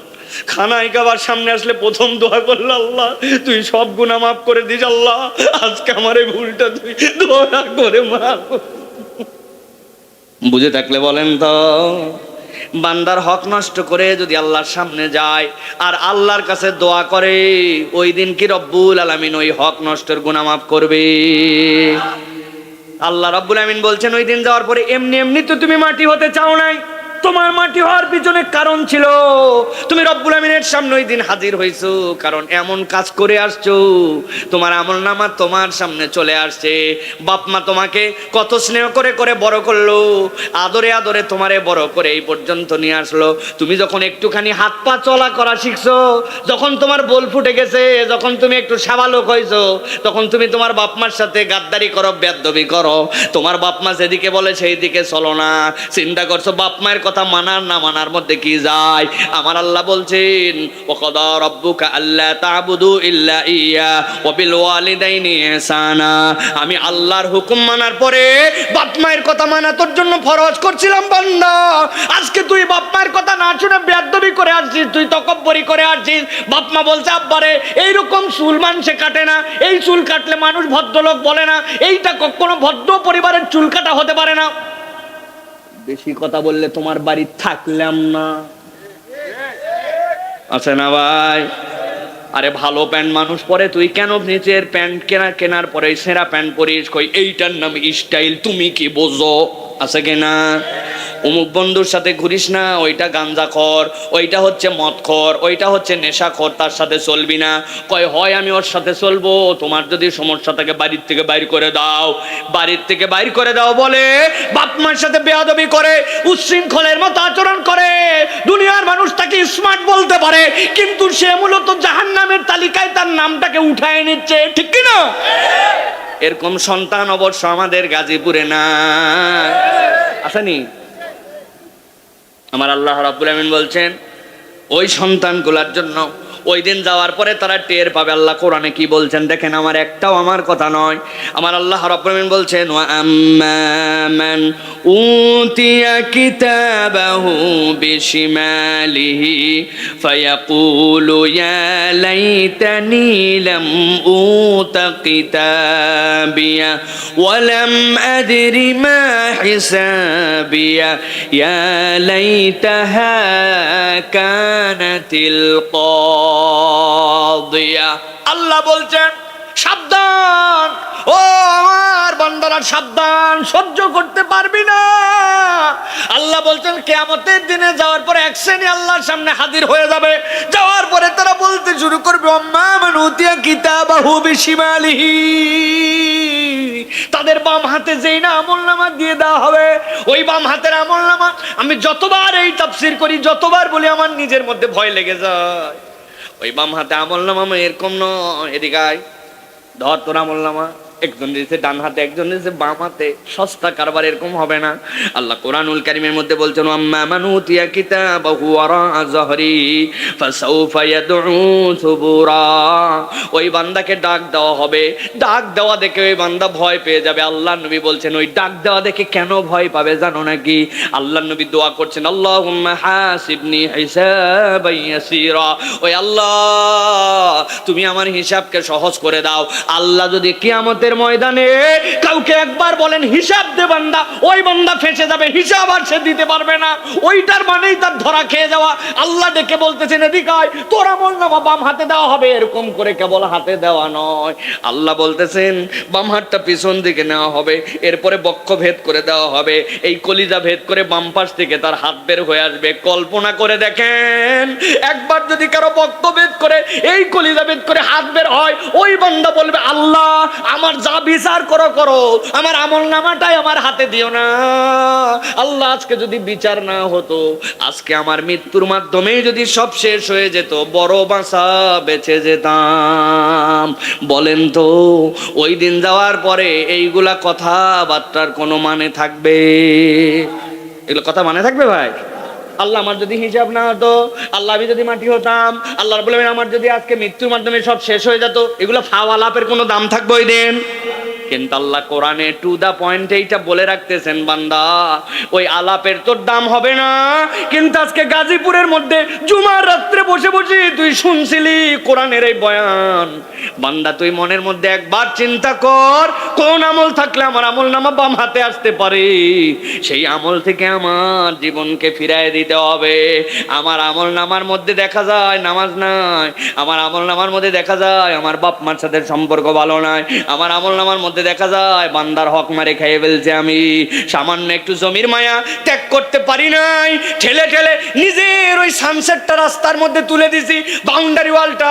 খানায় কাবার সামনে আসলে প্রথম দোয়া করলো, আল্লাহ তুই সব গুনাহ মাফ করে দিস, আল্লাহ আজকে আমার এই ভুলটা তুই দোয়া করে মাফ। বুঝে থাকলে বলেন তো, বান্দার হক নষ্ট করে যদি আল্লাহর সামনে যায় আর আল্লাহর কাছে দোয়া করে, ওই দিন কি রব্বুল আলামিন ওই হক নষ্টের গুনাহ মাফ করবে? আল্লাহ রাব্বুল আমিন বলছেন, ওই দিন যাওয়ার পরে এমনি এমনি তো তুমি মাটি হতে চাও নাই, তোমার মাটি হওয়ার পিছনে কারণ ছিল। তুমি রব্বুল আমিনের সামনে ওই দিন হাজির হইছো কারণ এমন কাজ করে আসছো, তোমার আমলনামা তোমার সামনে চলে আসছে। বাপ মা তোমাকে কত স্নেহ করে করে বড় করলো, আদরে আদরে তোমারে বড় করে এই পর্যন্ত নিয়ে আসলো। তুমি যখন একটুখানি হাত পা চলা করা শিখছো, যখন তোমার বল ফুটে গেছে, যখন তুমি একটু সাবালক হইছো, তখন তুমি তোমার বাপ মার সাথে গাদ্দারি করো, বেয়াদবি করো। তোমার বাপ মা যেদিকে বলে সেই দিকে চলো না। চিন্তা করছো বাপ মায়ের কথা মানার না মানার মধ্যে কি যায়? আমার আল্লাহ বলছেন, ওয়াকাদা রাব্বুকা আল্লা তা'বুদু ইল্লা ইয়া ওয়া বিল ওয়ালিদাইনি ইহসানা। আমি আল্লাহর হুকুম মানার পরে বাপ মায়ের কথা মানা তোর জন্য ফরজ করছিলাম বান্দা। আজকে তুই বাপ মায়ের কথা না শুনে বেয়াদবি করে আসছিস, তুই তকব্বরি করে আসছিস। বাপ মা বলছে আব্বারে এইরকম চুল মানুষে কাটে না, এই চুল কাটলে মানুষ ভদ্রলোক বলে না, এইটা কখনো ভদ্র পরিবারের চুল কাটা হতে পারে না। বেশি কথা বললে তোমার বাড়ি থাকলাম না, আছে না ভাই? আরে ভালো প্যান্ট মানুষ পরে, তুই কেন নিচের প্যান্ট কেনার পরে সেরা প্যান্ট পরিস? কই এইটার নাম স্টাইল, তুমি কি বোঝো? আছে কিনা? অমুক বন্ধুর সাথে ঘুরিস না, ওইটা গাঞ্জাখোর, ওইটা হচ্ছে মদখোর, ওইটা হচ্ছে নেশাখোর, তার সাথে চলবি না। কয় হয় আমি ওর সাথে চলবো, তোমার যদি সমস্যা থাকে বাড়ির থেকে বাইর করে দাও। বাড়ির থেকে বাইর করে দাও বলে বাপ মার সাথে বেয়াদবি করে, উচ্ছৃঙ্খলের মতো আচরণ করে। দুনিয়ার মানুষ তাকে স্মার্ট বলতে পারে, কিন্তু সে মূলত জাহান্নামের তালিকায় তার নামটাকে উঠায় নিচ্ছে, ঠিক কি না? এরকম সন্তান অবশ্য আমাদের গাজীপুরে না, আসেনি? আমার আল্লাহ রাব্বুল আমিন বলছেন, ওই সন্তানগুলোর জন্য ওই দিন যাওয়ার পরে তারা টের পাবে। আল্লাহ কোরআনে কি বলছেন দেখেন, আমার একটাও আমার কথা নয়। আমার আল্লাহ রাব্বুল আমিন বলছেন, ওয়া আম্মা মান উতিয়া কিতাবাহু বিশিমালিহি ফায়াকুলু ইয়া লাইতানি লাম উতা কিতাবিয়া ওয়া লাম আদরি মা হিসাবিয়া ইয়া লাইতাহা কানাতিল কাদিয়া। আল্লাহ বলছেন সাবধান, ও আমার বান্দারা সাবধান, সহ্য করতে পারবি না। আল্লাহ বলছেন কিয়ামতের দিনে যাওয়ার পরে এক শ্রেণী আল্লাহর সামনে হাজির হয়ে যাবে। যাওয়ার পরে তারা বলতে শুরু করবে, আম্মা মান উতিয়া কিতাবাহু বিশিমালিহি। তাদের বাম হাতে যেই না আমলনামা দিয়ে দেওয়া হবে, ওই বাম হাতের আমলনামা, আমি যতবার এই তাফসীর করি, যতবার বলি আমার নিজের মধ্যে ভয় লেগে যায়। ওই বাম হাতে আমলনামা এরকম নয়, এদিকে আয়, ধর তোর আমলনামা, একজন দিয়েছে ডান হাতে, একজন দিয়েছে বাম হাতে, সস্তা কারবার এরকম হবে না। আল্লাহ কোরআনুল কারীমের মধ্যে বলছেন, আম্মা মান উতিয়া কিতাবাহু ওয়ারা যহরি ফাসাউফা ইয়াদউ সুবুরা। ওই বান্দাকে ডাক দেওয়া হবে, ডাক দেওয়া দেখে ওই বান্দা ভয় পেয়ে যাবে। আল্লাহ নবী বলছেন, ওই ডাক দেওয়া দেখে কেন ভয় পাবে জানো নাকি? আল্লাহ নবী দোয়া করছেন, আল্লাহুম্মা হাসিবনি হিসাবান ইয়াসীরা। ওই আল্লাহ তুমি আমার হিসাবকে সহজ করে দাও। আল্লাহ যদি কিয়ামতের ময়দানে কাউকে একবার বলেন হিসাব দে বান্দা, ওই বান্দা ফেঁসে যাবে, হিসাব আর সে দিতে পারবে না। ওইটার মানেই তার ধরা খেয়ে যাওয়া। আল্লাহ ডেকে বলতেছেন, এদিকে আয়, তোর আমলনামা বাম হাতে দেওয়া হবে। এরকম করে কেবল হাতে দেওয়া নয়, আল্লাহ বলতেছেন বাম হাতটা পিছন দিকে নেওয়া হবে, এরপরে বক্ষ ভেদ করে দেওয়া হবে, এই কলিজা ভেদ করে বাম পাশ থেকে তার হাত বের হয়ে আসবে। কল্পনা করে দেখেন, একবার যদি কারো বক্ষ ভেদ করে, এই কলিজা ভেদ করে হাত বের হয়, ওই বান্দা বলবে, আল্লাহ আমার যা বিচার করো করো, আমার আমলনামাটাই আমার আমার হাতে দিও না। আল্লাহ আজকে যদি বিচার না হতো, আজকে আমার মৃত্যুর মাধ্যমে যদি সব শেষ হয়ে যেত, বড় বাঁচা বেঁচে যেতাম। বলেন তো ওই দিন যাওয়ার পরে এইগুলা কথাবার্তার কোনো মানে থাকবে? এগুলো কথা মানে থাকবে ভাই? আল্লাহ আমার যদি হিসাব না হতো, আল্লাহ আমি যদি মাটি হতাম, আল্লাহ রাব্বুল আলামিন আমার যদি আজকে মৃত্যুর মাধ্যমে সব শেষ হয়ে যেত, এগুলো ফাওয়া লাপের কোনো দাম থাকবে ওই দিন? কিন্তু আল্লাহ কোরআনে টু দা পয়েন্ট এইটা বলে রাখতেছেন, বান্দা ওই আলাপের তোর দাম হবে না। কিন্তু আজকে গাজীপুরের মধ্যে জুমার রাত্রে বসে বসে তুই শুনছিলি কোরআনের এই বয়ান। বান্দা তুই মনের মধ্যে একবার চিন্তা কর, কোন আমল থাকলে আমার আমল নামা বাম হাতে আসতে পারে, সেই আমল থেকে আমার জীবনকে ফিরায় দিতে হবে। আমার আমল নামার মধ্যে দেখা যায় নামাজ নাই, আমার আমল নামার মধ্যে দেখা যায় আমার বাপ মার সাথে সম্পর্ক ভালো নাই, আমার আমল নামার মধ্যে দেখা যায় বান্দার হক মারে খেয়ে ফেলছে, আমি সামান্য একটু জমির মায়া ত্যাগ করতে পারি নাই, ঠেলে ঠেলে নিজের ওই সানসেটটা রাস্তার মধ্যে তুলে দিছি, বাউন্ডারি ওয়ালটা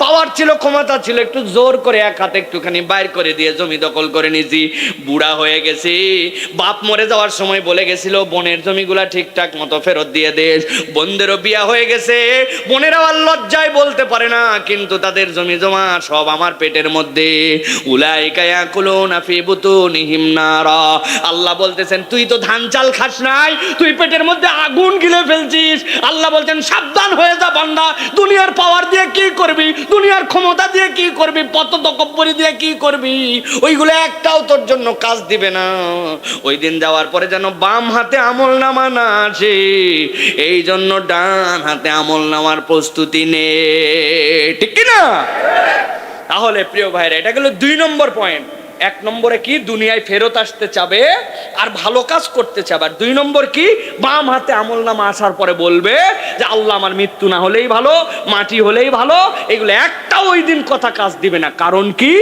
পাওয়ার ছিল, ক্ষমতা ছিল, একটু জোর করে এক হাতে একটুখানি বাইর করে দিয়ে জমি দখল করে নিছি। বুড়া হয়ে গেছি, বাপ মরে যাওয়ার সময় বলে গেছিল বোনের জমিগুলা ঠিকঠাক মতো ফেরত দিয়ে দেশ। বোনদেরও বিয়া হয়ে গেছে, বোনেরা আর লজ্জায় বলতে পারে না, কিন্তু তাদের জমি জমা সব আমার পেটের মধ্যে। উলাইকা ইয়াকুলুনা ফি বুতুনিহিম নারা। আল্লাহ বলতেছেন তুই তো ধান চাল খাস নাই, তুই পেটের মধ্যে আগুন গিলে ফেলছিস। আল্লাহ বলছেন সাবধান হয়ে যা বান্দা, দুনিয়ার পাওয়ার দিয়ে কি করবি, দুনিয়ার ক্ষমতা দিয়ে কি করবি, পত তকব্বরি দিয়ে কি করবি, ওইগুলো একটাও তোর জন্য কাজ দিবে না। ওই দিন যাওয়ার পরে যেন বাম হাতে আমল নামা না আসে, এই জন্য ডান হাতে আমল নামার প্রস্তুতি নে, ঠিক কি না? তাহলে প্রিয় ভাইরা, এটা গেল 2 নম্বর পয়েন্ট। 1 নম্বরে কি, দুনিয়ায় ফেরত আসতে চাবে আর ভালো কাজ করতে চাবে, আর 2 নম্বর কি, বাম হাতে আমল নামা আসার পরে বলবে যে আল্লাহ আমার মৃত্যু না হলেই ভালো, মাটি হলেই ভালো। এগুলো একটাও ওই দিন কথা কাজ দিবে না, কারণ কি,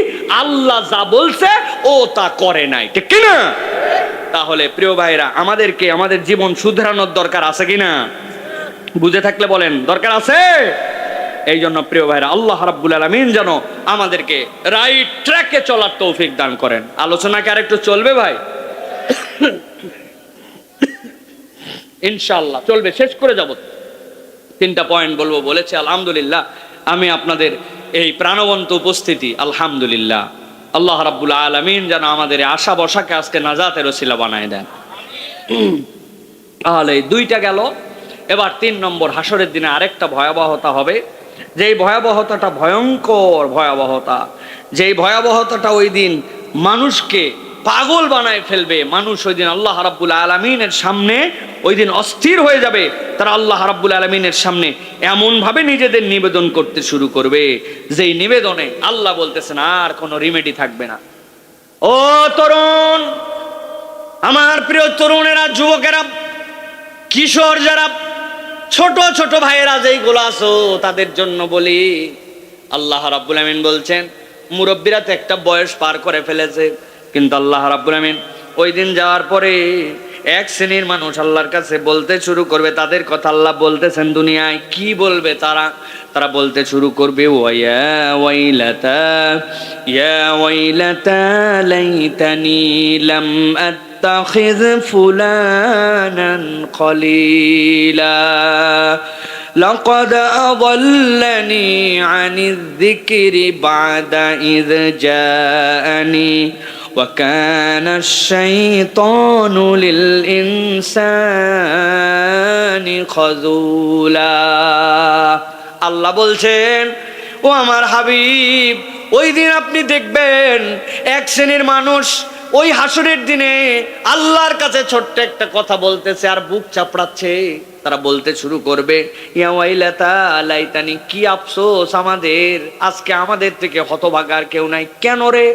আল্লাহ যা বলছে ও তা করে নাই, ঠিক কি না? তাহলে প্রিয় ভাইরা, আমাদেরকে আমাদের জীবন শুধরানোর দরকার আছে কিনা? বুঝে থাকলে বলেন দরকার আছে। এই জন্য প্রিয় ভাইরা, আল্লাহ রাব্বুল আলামিন যেন আমাদেরকে রাইট ট্র্যাকে চলার তৌফিক দান করেন। আলোচনা কি আরেকটু চলবে ভাই? ইনশাআল্লাহ চলবে, শেষ করে যাব। 3টা পয়েন্ট বলবো বলেছে। আলহামদুলিল্লাহ, আমি আপনাদের এই প্রাণবন্ত উপস্থিতি, আলহামদুলিল্লাহ, আল্লাহ রাব্বুল আলামিন যেন আমাদের আশা বসাকে আজকে নাজাতের ওসিলা বানায় দেন। তাহলে 2টা গেল। এবার 3 নম্বর, হাসরের দিনে আরেকটা ভয়াবহতা হবে, যেই ভয়াবহতাটা ভয়ঙ্কর ভয়াবহতা, যেই ভয়াবহতাটা ওই দিন মানুষকে পাগল বানায় ফেলবে। মানুষ ওই দিন আল্লাহ রাব্বুল আলামিনের সামনে ওই দিন অস্থির হয়ে যাবে। তারা আল্লাহ রাব্বুল আলামিনের সামনে এমন ভাবে নিজেদের নিবেদন করতে শুরু করবে, যেই নিবেদনে আল্লাহ বলতেছেন আর কোনো রিমেডি থাকবে না। ও তরুণ, আমার প্রিয় তরুণেরা, যুবকেরা, কিশোর যারা, ছোট ছোট ভাইয়েরা যেইগুলো আছো, তাদের জন্য বলি, আল্লাহ রাব্বুল আমিন বলছেন মুরব্বীরা তো একটা বয়স পার করে ফেলেছে, কিন্তু আল্লাহ রাব্বুল আমিন ওই দিন যাওয়ার পরে এক শ্রেণীর মানুষ আল্লাহর কাছে বলতে শুরু করবে। তাদের কথা আল্লাহ বলতেছেন, দুনিয়ায় কি বলবে তারা? তারা বলতে শুরু করবে, ওয়া ওয়াইলাতা ইয়া ওয়াইলাতা লাইতানি লাম আত্তাখিয ফুলানান খলিলা লাকাদ আযাল্লানি আনিয যিকরি বা'দা ইয জাআনি ওয়া কানা আশ-শাইতানু লিল ইনসানি খাযুলা। আল্লাহ বলছেন, ও আমার হাবিব, ওই দিন আপনি দেখবেন এক শ্রেণীর মানুষ ওই হাসরের দিনে আল্লাহর কাছে ছোট্ট একটা কথা বলতেছে আর বুক চাপড়াচ্ছে। তারা বলতে শুরু করবে, ইয়া ওয়াইলাতা লাইতানি, কি আফসোস আমাদের, আজকে আমাদের থেকে হতভাগার কেউ নাই। কেন রে,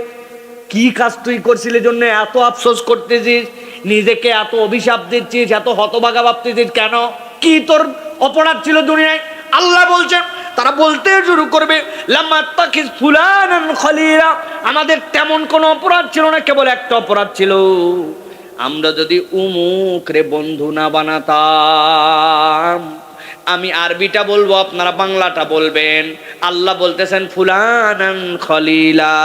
কি কাজ তুই করছিলি জন্য এত আফসোস করতেছিস, নিজেকে এত অভিশাপ দিচ্ছিস, এত হতভাগা ভাবতেছিস কেন? কি তোর অপরাধ ছিল দুনিয়ায়? আল্লাহ বলছেন, তারা বলতে শুরু করবে, লামাত্তাখিজ ফুলানান খলিলা, আমাদের তেমন কোনো অপরাধ ছিল না, কেবল একটা অপরাধ ছিল, আমরা যদি উমুক রে বন্ধু না বানাতাম আমি আরবিটা বলবো, আপনারা বাংলাটা বলবেন। আল্লাহ বলতেছেন ফুলানান খলিলা।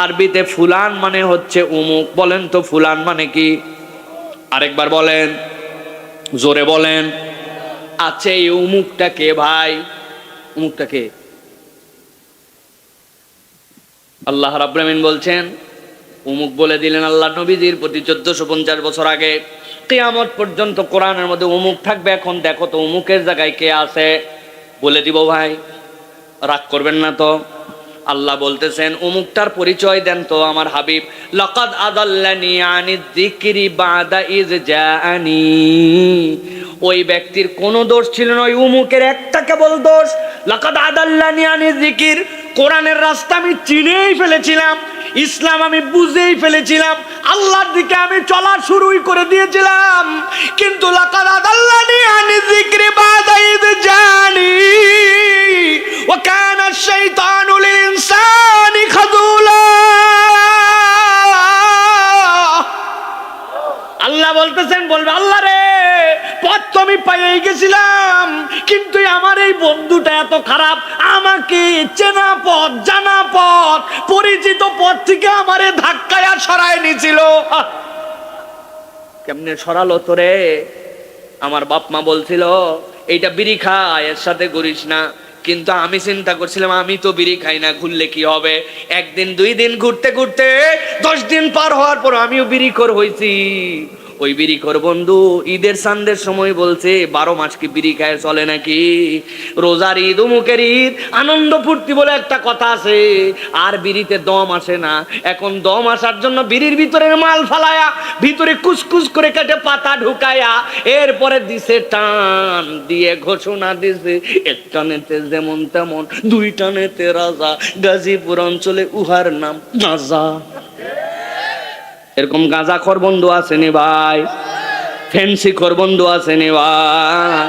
আরবিতে ফুলান মানে হচ্ছে উমুক। বলেন তো ফুলান মানে কি? আরেকবার বলেন, জোরে বলেন। আচ্ছা, এই উমুকটা কে ভাই? উমুকটা কে? আল্লাহ রাব্বুল আমিন বলছেন, উমুক বলে দিলেন আল্লাহ নবীজির প্রতি 1450 বছর আগে। কিয়ামত পর্যন্ত কোরআনের মধ্যে উমুক থাকবে। এখন দেখো তো উমুকের জায়গায় কে আছে, বলে দিব ভাই, রাগ করবেন না তো। আল্লাহ বলতেছেন উমুকটার পরিচয় দেন তো আমার হাবিব। লাকাদ আদাল্লানি আনিয যিকরি বাদা ইয জাআনি। ওই ব্যক্তির কোনো দোষ ছিল না, ওই উমুকের একটা কেবল দোষ। লাকাদ আদাল্লানি আনিয যিকির, কোরআনের রাস্তা আমি চিনেই ফেলেছিলাম, ইসলাম আমি বুঝেই ফেলেছিলাম, আল্লাহর দিকে আমি চলা শুরুই করে দিয়েছিলাম, কিন্তু লাকাদ আদাল্লানি আনিয যিকরি বাদা ইয জাআনি ওয়া কানা আশ-শাইতানু লিল ইনসানি খাযুলা। আল্লাহ বলতেছেন, বলবে আল্লাহ রে, পথ তো আমি পাইয়ে গেছিলাম, কিন্তু আমার এই বন্ধুটা এত খারাপ, আমাকে চেনা পথ, জানা পথ, পরিচিত পথ থেকে আমারে ধাক্কায়া সরায় নিছিল। কেমনে সরালো তোরে? আমার বাপ মা বলছিল এইটা বিড়ি খা, এর সাথে করিস না, কিন্তু আমি চিন্তা করছিলাম আমি তো বিড়ি খাই না, ঘুরলে কি হবে। একদিন দুই দিন ঘুরতে ঘুরতে 10 দিন পার হওয়ার পর আমিও বিড়িখোর হয়েছি। ওই বিড়িখোর বন্ধু ঈদের সান্দের সময় বলছে 12 মাস কি বিড়ি খায় চলে নাকি? রোজার ঈদ, উমুকের ঈদ, আনন্দ ফুর্তি বলে একটা কথা আছে, আর বিড়িতে দম আসে না। এখন দম আসার জন্য বিড়ির ভিতরের মাল ফালায়া ভিতরে কুচকুচ করে কেটে পাতা ঢুকায়া এরপরে দিছে টান দিয়ে ঘোষণা দিছে, এক টানেতে যেমন তেমন, 2 টানেতে রাজা, গাজীপুর অঞ্চলে উহার নাম গাঁজা। এরকম গাঁজাখোর বন্ধু আসেনি ভাই? ফেন্সি খোর বন্ধু আসেনি ভাই?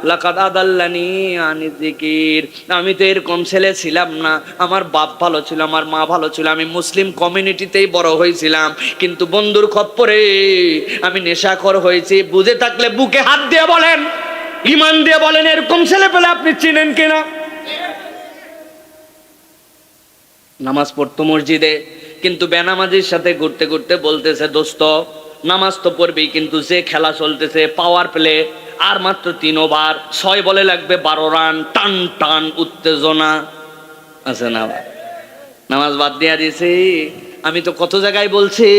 লাকাদ আদাল্লানি আনি যিকির। আমি তো এরকম ছেলে ছিলাম না, আমার বাপ ভালো ছিল, আমার মা ভালো ছিল, আমি মুসলিম কমিউনিটিতেই বড় হয়েছিলাম, কিন্তু বন্ধুর খপ্পরে আমি নেশাখোর হয়েছি। বুঝে থাকলে বুকে হাত দিয়ে বলেন, ঈমান দিয়ে বলেন, এরকম ছেলে পেলে আপনি চিনেন কিনা? নামাজ পড়তো মসজিদে, কিন্তু বেনামাজির সাথে ঘুরতে ঘুরতে বলতেছে দোস্ত নামাজ তো পড়বেই, কিন্তু যে খেলা চলতেছে পাওয়ার প্লে, আর মাত্র 3 ওভার, 6 বলে লাগবে 12 রান, টান টান উত্তেজনা আছে না, নামাজ বাদ দিয়া দিয়েছি। আমি তো কত জায়গায় বলছি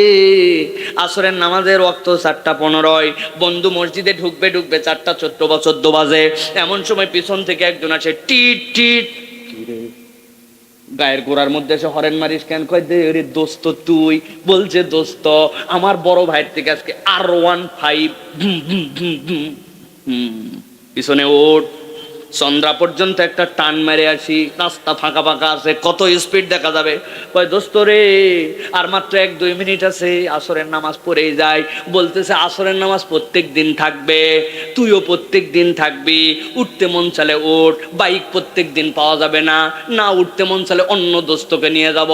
আসরের নামাজের ওয়াক্ত 4:15, বন্ধু মসজিদে ঢুকবে 4:14 বাজে। এমন সময় পিছন থেকে একজন আসে, টিট টিট, গায়ের গোড়ার মধ্যে এসে হরেন মারিস কেন? কয় দে রে দোস্ত তুই। বলছে দোস্ত আমার বড় ভাইয়ের থেকে আজকে R15 পিছনে ওঠ, চন্দ্রা পর্যন্ত একটা টান মেরে আসি, রাস্তা ফাঁকা ফাঁকা আছে, কত স্পিড দেখা যাবে। কয় দোস্ত রে আর মাত্র 1-2 মিনিট আছে, আসরের নামাজ পড়েই যায়। বলতেছে আসরের নামাজ প্রত্যেক দিন থাকবে, তুইও প্রত্যেক দিন থাকবি, উঠতে মন চালে ওঠ, বাইক প্রত্যেক দিন পাওয়া যাবে না, না উঠতে মন চালে অন্য দোস্তকে নিয়ে যাব।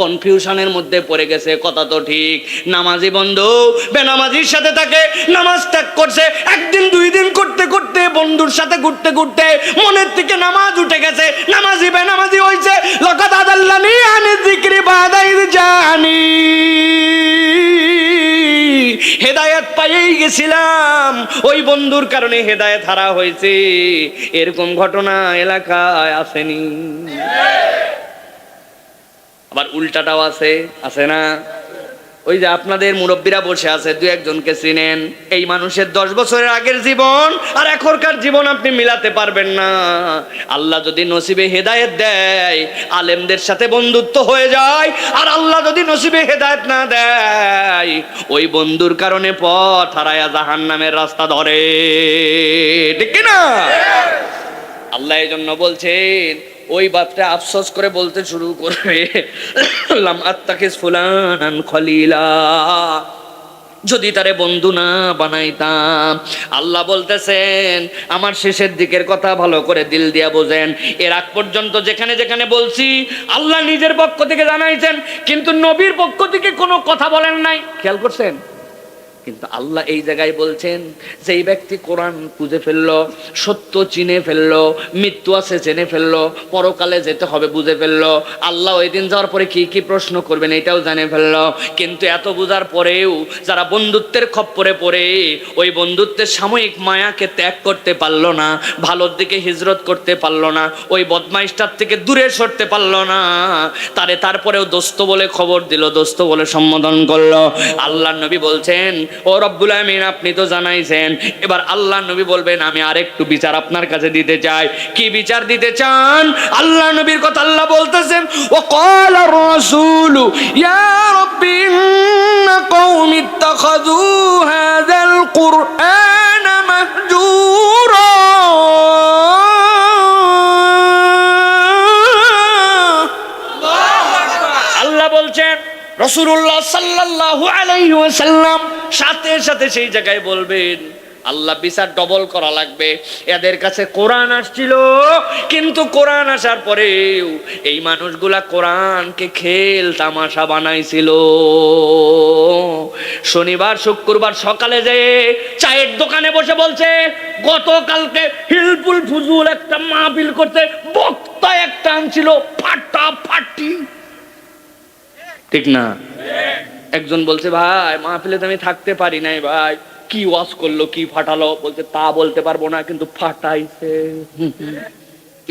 কনফিউশনের মধ্যে পড়ে গেছে, কথা তো ঠিক। নামাজি বন্ধু বেনামাজির সাথে থাকে, নামাজ ত্যাগ করছে, 1 দিন 2 দিন করতে করতে বন্ধুর সাথে ঘুরতে ঘুরতে মনের থেকে নামাজ উঠে গেছে, নামাজি বেনামাজি হইছে। লাকাদ আদাল্লানি আনি যিকরি বাদা ইয জাআনি। হেদায়েত পাইয়েই গেছিলাম, ওই বন্ধুর কারণে হেদায়েত হারা হয়েছে। এরকম ঘটনা এলাকায় আসেনি? আবার উল্টাটাও আছে, আছে না? ওই যে আপনাদের মুরব্বীরা বসে আছে, 2-1 জনকে চিনেন, এই মানুষের 10 বছরের আগের জীবন আর এখনকার জীবন আপনি মিলাতে পারবেন না। আল্লাহ যদি নসিবে হেদায়েত দেয়, আলেমদের সাথে বন্ধুত্ব হয়ে যায়, আর আল্লাহ যদি নসিবে হেদায়েত না দেয়, ওই বন্ধুর কারণে পথ হারায়া জাহান্নামের রাস্তা ধরে, ঠিক কি না? আল্লাহ এই জন্য বলছেন, ওই বাপটা আফসোস করে বলতে শুরু করবে, লাম আত্তাখিজ ফুলানান খলিলা, যদি তারে বন্ধু না বানাইতাম। আল্লাহ বলতেছেন আমার শেষের দিকের কথা ভালো করে দিল দিয়া বোঝেন। এর আগ পর্যন্ত যেখানে যেখানে বলছি আল্লাহ নিজের পক্ষ থেকে জানাইছেন, কিন্তু নবীর পক্ষ থেকে কোনো কথা বলেন নাই। খেয়াল করছেন? কিন্তু আল্লাহ এই জায়গায় বলছেন যে এই ব্যক্তি কোরআন বুঝে ফেললো, সত্য চিনে ফেললো, মৃত্যু আছে জেনে ফেললো, পরকালে যেতে হবে বুঝে ফেললো, আল্লাহ ওই দিন যাওয়ার পরে কি কি প্রশ্ন করবেন এটাও জানে ফেললো। কিন্তু এত বোঝার পরেও যারা বন্ধুত্বের খপ্পরে পড়ে ওই বন্ধুত্বের সাময়িক মায়াকে ত্যাগ করতে পারলো না, ভালোর দিকে হিজরত করতে পারলো না, ওই বদমাইশটার থেকে দূরে সরতে পারলো না, তারপরেও দোস্ত বলে খবর দিল, দোস্ত বলে সম্বোধন করলো। আল্লাহ নবী বলছেন, ও রব্বুল আমিন আপনি তো জানাইছেন, এবার আল্লাহ নবী বলবেন আমি আরেকটু বিচার আপনার কাছে দিতে চাই। কি বিচার দিতে চান? আল্লাহ নবীর কথা আল্লাহ বলতেছেন, ও ক্বালা রাসূলু ইয়া রাব্বি ইন্না কওমি ইত্তাখাযু হাযাল কুরআনা মাহজুরা। আল্লাহ বলছেন, রাসূলুল্লাহ সাল্লাল্লাহু আলাইহি ওয়াসাল্লাম সাথে সাথে সেই জায়গায় বলবেন আল্লাহ বিচার ডবল করা লাগবে। এদের কাছে কোরআন আসছিল, কিন্তু কোরআন আসার পরেও এই মানুষগুলা কোরআনকে খেল তামাশা বানাইছিল। শনিবার শুক্রবার সকালে যেয়ে চায়ের দোকানে বসে বলছে গতকালকে হিলফুল ফুজুল একটা মাহফিল করতে বক্তা একটা আনছিল ফাটাফাটি, ঠিক না? একজন বলছে ভাই মাহফিলে তো আমি থাকতে পারি নাই ভাই, কি ওয়াজ করলো কি ফাটালো, বলছে তা বলতে পারবো না কিন্তু ফাটাইছে।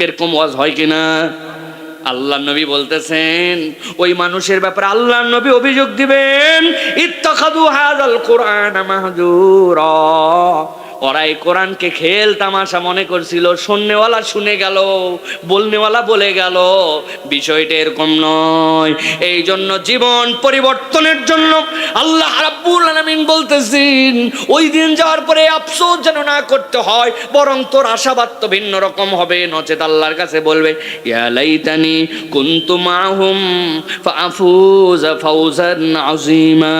এরকম ওয়াজ হয় কিনা? আল্লাহ নবী বলতেছেন ওই মানুষের ব্যাপারে আল্লাহ নবী অভিযোগ দিবেন, ইত্তাখাযু হাযাল কুরআনা মাহজুরা। ওরা এই কোরআনকে খেল তামাশা মনে করছিল, শুননেওয়ালা শুনে গেল, বলনেওয়ালা বলে গেল। বিষয়টা এরকম নয়। এই জন্য জীবন পরিবর্তনের জন্য আল্লাহ রাব্বুল আলামিন বলতেছেন ওই দিন যাওয়ার পরে আফসোস যেন না করতে হয়, বরং তোর আশাবাদ তো ভিন্ন রকম হবে। নচেত আল্লাহর কাছে বলবে ইয়া লাইতানি কুনতু মাহুম ফাফুজা ফাওজান আযীমা।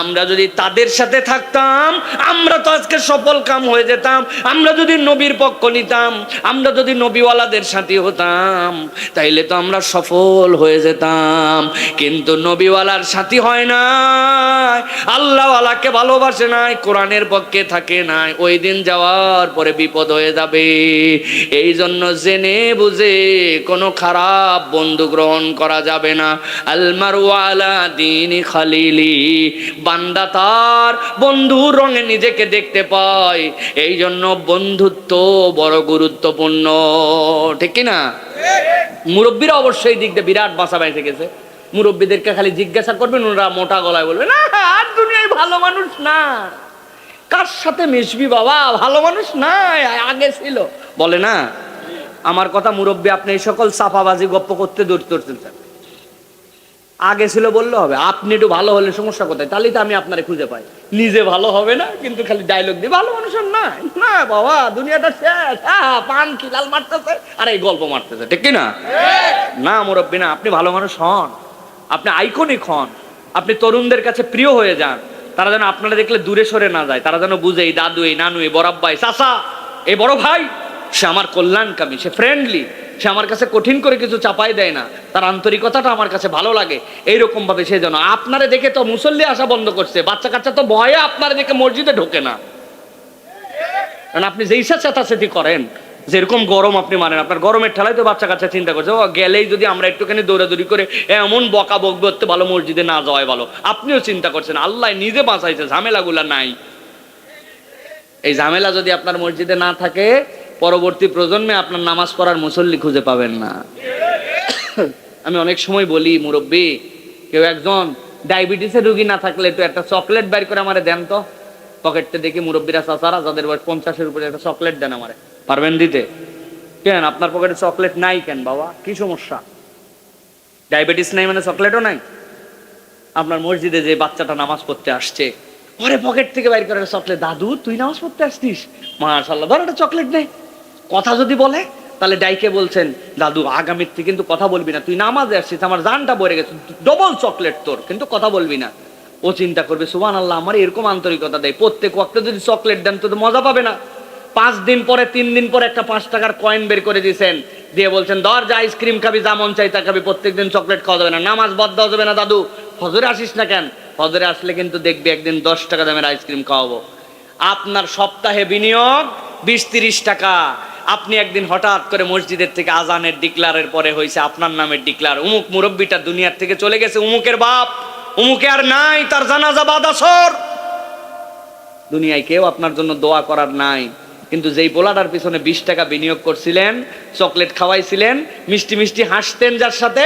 আমরা যদি তাদের সাথে থাকতাম আমরা তো আজকে সফল কাম হয়ে যেতাম। আমরা যদি নবীর পক্ষ নিতাম, আমরা যদি নবীওয়ালাদের সাথী হতাম, তাইলে তো আমরা সফল হয়ে যেতাম। কিন্তু নবীওয়ালার সাথী হয় না, আল্লাহওয়ালাকে ভালোবাসে নাই, কোরআনের পক্ষে থাকে নাই, ওই দিন যাওয়ার পরে বিপদ হয়ে যাবে। এই জন্য জেনে বুঝে কোনো খারাপ বন্ধু গ্রহণ করা যাবে না। আলমারু আলা দীনি খালিলি, বান্দা তার বন্ধুর রঙে নিজেকে দেখতে পায়। এই জন্য বন্ধুত্ব বড় গুরুত্বপূর্ণ, ঠিক কি না? মুরব্বীরা অবশ্যই দিক দিয়ে বিরাট বাঁচা বাইসে গেছে। মুরব্বীদেরকে খালি জিজ্ঞাসা করবেন, ওরা মোটা গলায় বলবে না আর দুনিয়ায় ভালো মানুষ না, কার সাথে মিশবি বাবা, ভালো মানুষ নাই, আগে ছিল, বলে না। আমার কথা মুরব্বী আপনি এই সকল চাপাবাজি গপ্প করতে দূর করছেন, আগে ছিল বললে হবে। আপনি একটু ভালো হলে সমস্যা কোথায়? তাহলেই তো আমি আপনারে খুঁজে পাই। নিজে ভালো হবে না কিন্তু খালি ডায়লগ দিয়ে ভালো মানুষের নাই না বাবা, দুনিয়াটা শেষ, পান খিলাল মারতেছে আর এই গল্প মারতেছে, ঠিক কি না? না মুরব্বী না, আপনি ভালো মানুষ হন, আপনি আইকনিক হন, আপনি তরুণদের কাছে প্রিয় হয়ে যান। তারা যেন আপনারা দেখলে দূরে সরে না যায়, তারা যেন বুঝে এই দাদু, এই নানু, এই বড়াব্বাই, চাচা, এই বড় ভাই সে আমার কল্যাণকামী, সে ফ্রেন্ডলি, সে আমার কাছে কঠিন করে কিছু চাপাই দেয় না, তার আন্তরিকতাটা আমার কাছে ভালো লাগে। এইরকম ভাবে সে যেন আপনারে দেখে তো মুসল্লি আসা বন্ধ করছে, বাচ্চা কাচ্চা তো ভয়ে আপনারে দেখে মসজিদে ঢোকে না, কারণ আপনি যেই চেঁচাচেঁতি করেন, যেরকম গরম আপনি মানেন, আপনার গরমের ঠেলায় তো বাচ্চা কাচ্চা চিন্তা করছে ও গেলেই যদি আমরা একটুখানি দৌড়াদৌড়ি করে এমন বকা বকবে হতে ভালো, মসজিদে না যাওয়াই ভালো। আপনিও চিন্তা করছেন, আল্লাহ নিজে বাঁচাইছে, ঝামেলাগুলা নাই। এই ঝামেলা যদি আপনার মসজিদে না থাকে, পরবর্তী প্রজন্মে আপনার নামাজ পড়ার মুসল্লি খুঁজে পাবেন না। আমি অনেক সময় বলি মুরব্বী, কেউ একজন ডায়াবেটিসের রোগী না থাকলে একটু একটা চকলেট বের করে আমারে দেন তো। পকেটতে দেখি মুরব্বীরা চাচারা যাদের বয়স 50-এর উপরে একটা চকলেট দেন আমারে, পারবেন দিতে? কেন আপনার পকেটে চকলেট নাই কেন বাবা, কি সমস্যা? ডায়াবেটিস নাই মানে চকলেটও নাই? আপনার মসজিদে যে বাচ্চাটা নামাজ পড়তে আসছে, ওরে পকেট থেকে বাইর করে চকলেট, দাদু তুই নামাজ পড়তে আসছিস, মাশাআল্লাহ, ধর একটা চকলেট নেই। কথা যদি বলে তাহলে ডাইকে বলছেন, দাদু আগামীর থেকে কিন্তু কথা বলবি না, তুই নামাজে আসছিস, আমার জানটা ভরে গেছে, ডবল চকলেট তোর, কিন্তু কথা বলবি না। ও চিন্তা করবে সুবহানাল্লাহ, আমার এরকম আন্তরিকতা দেয়, প্রত্যেক ওয়াক্তে যদি চকলেট দেন তো মজা পাবে না। 5 দিন পরে 3 দিন পরে একটা 5 টাকার কয়েন বের করে দিয়েছেন, দিয়ে বলছেন ধর যা আইসক্রিম খাবি, যা মন চাই তা খাবি, প্রত্যেকদিন চকলেট খাওয়া যাবে না, নামাজ বাদ দেওয়া যাবে না, দাদু ফজরে আসিস না কেন, ফজরে আসলে কিন্তু দেখবি একদিন 10 টাকা দামের আইসক্রিম খাওয়াবো। আপনার সপ্তাহে বিনিয়োগ 20-30 টাকা। আপনি একদিন হঠাৎ করে মসজিদের থেকে আজানের ডিক্লারের পরে হয়েছে আপনার নামের ডিক্লার, উমুক মুরব্বীটা দুনিয়ার থেকে চলে গেছে, উমুকের বাপ, উমুকে আর নাই, তার জানাজা বাদ আসর। দুনিয়ায় কেউ আপনার জন্য দোয়া করার নাই, কিন্তু যেই পোলাটার পিছনে 20 টাকা বিনিয়োগ করছিলেন, চকলেট খাওয়াইছিলেন, মিষ্টি মিষ্টি হাসতেন যার সাথে,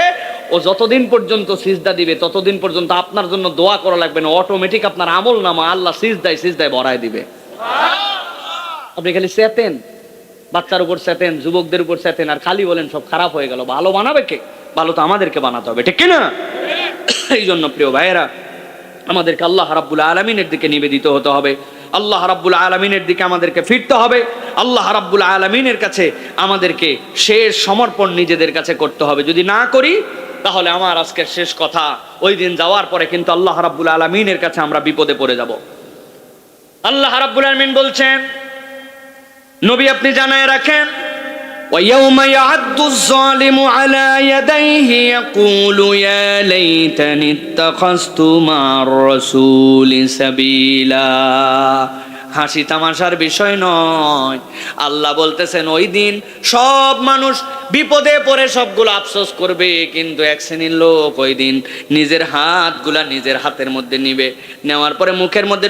ও যতদিন পর্যন্ত সিজদা দিবে ততদিন পর্যন্ত আপনার জন্য দোয়া করা লাগবে না, অটোমেটিক আপনার আমল নামা আল্লাহ সিজদায় ভরায় দিবে। আপনি খালি চেতেন, বাচ্চার উপর চেতেন, যুবকদের উপর চেতেন, আর খালি বলেন সব খারাপ হয়ে গেল। ভালো বানাবে কে? ভালো তো আমাদেরকে বানাতে হবে, ঠিক কিনা? এই জন্য প্রিয় ভাইয়েরা, আমাদেরকে আল্লাহ রাব্বুল আলামিনের দিকে নিবেদিত হতে হবে, আল্লাহ রাব্বুল আলামিনের দিকে আমাদেরকে ফিরতে হবে, আল্লাহ রাব্বুল আলামিনের কাছে আমাদেরকে শেষ সমর্পণ নিজেদের কাছে করতে হবে। যদি না করি তাহলে আমার আজকের শেষ কথা, ওই দিন যাওয়ার পরে কিন্তু আল্লাহ রাব্বুল আলামিনের কাছে আমরা বিপদে পড়ে যাব। আল্লাহ রাব্বুল আলামিন বলছেন, নবী আপনি জানায় রাখেন, وَيَوْمَ يَعَضُّ الظَّالِمُ عَلَى يَدَيْهِ يَقُولُ يَا لَيْتَنِي اتَّخَذْتُ مَعَ الرَّسُولِ سَبِيلًا। হাসি তামাশার বিষয় নয়। আল্লাহ বলতেছেন ওই দিন সব মানুষ বিপদে পড়ে সবগুলো আফসোস করবে, কিন্তু এক শ্রেণীর লোক ওই দিন নিজের হাতগুলা নিজের হাতের মধ্যে নিবে, নেওয়ার পরে মুখের মধ্যে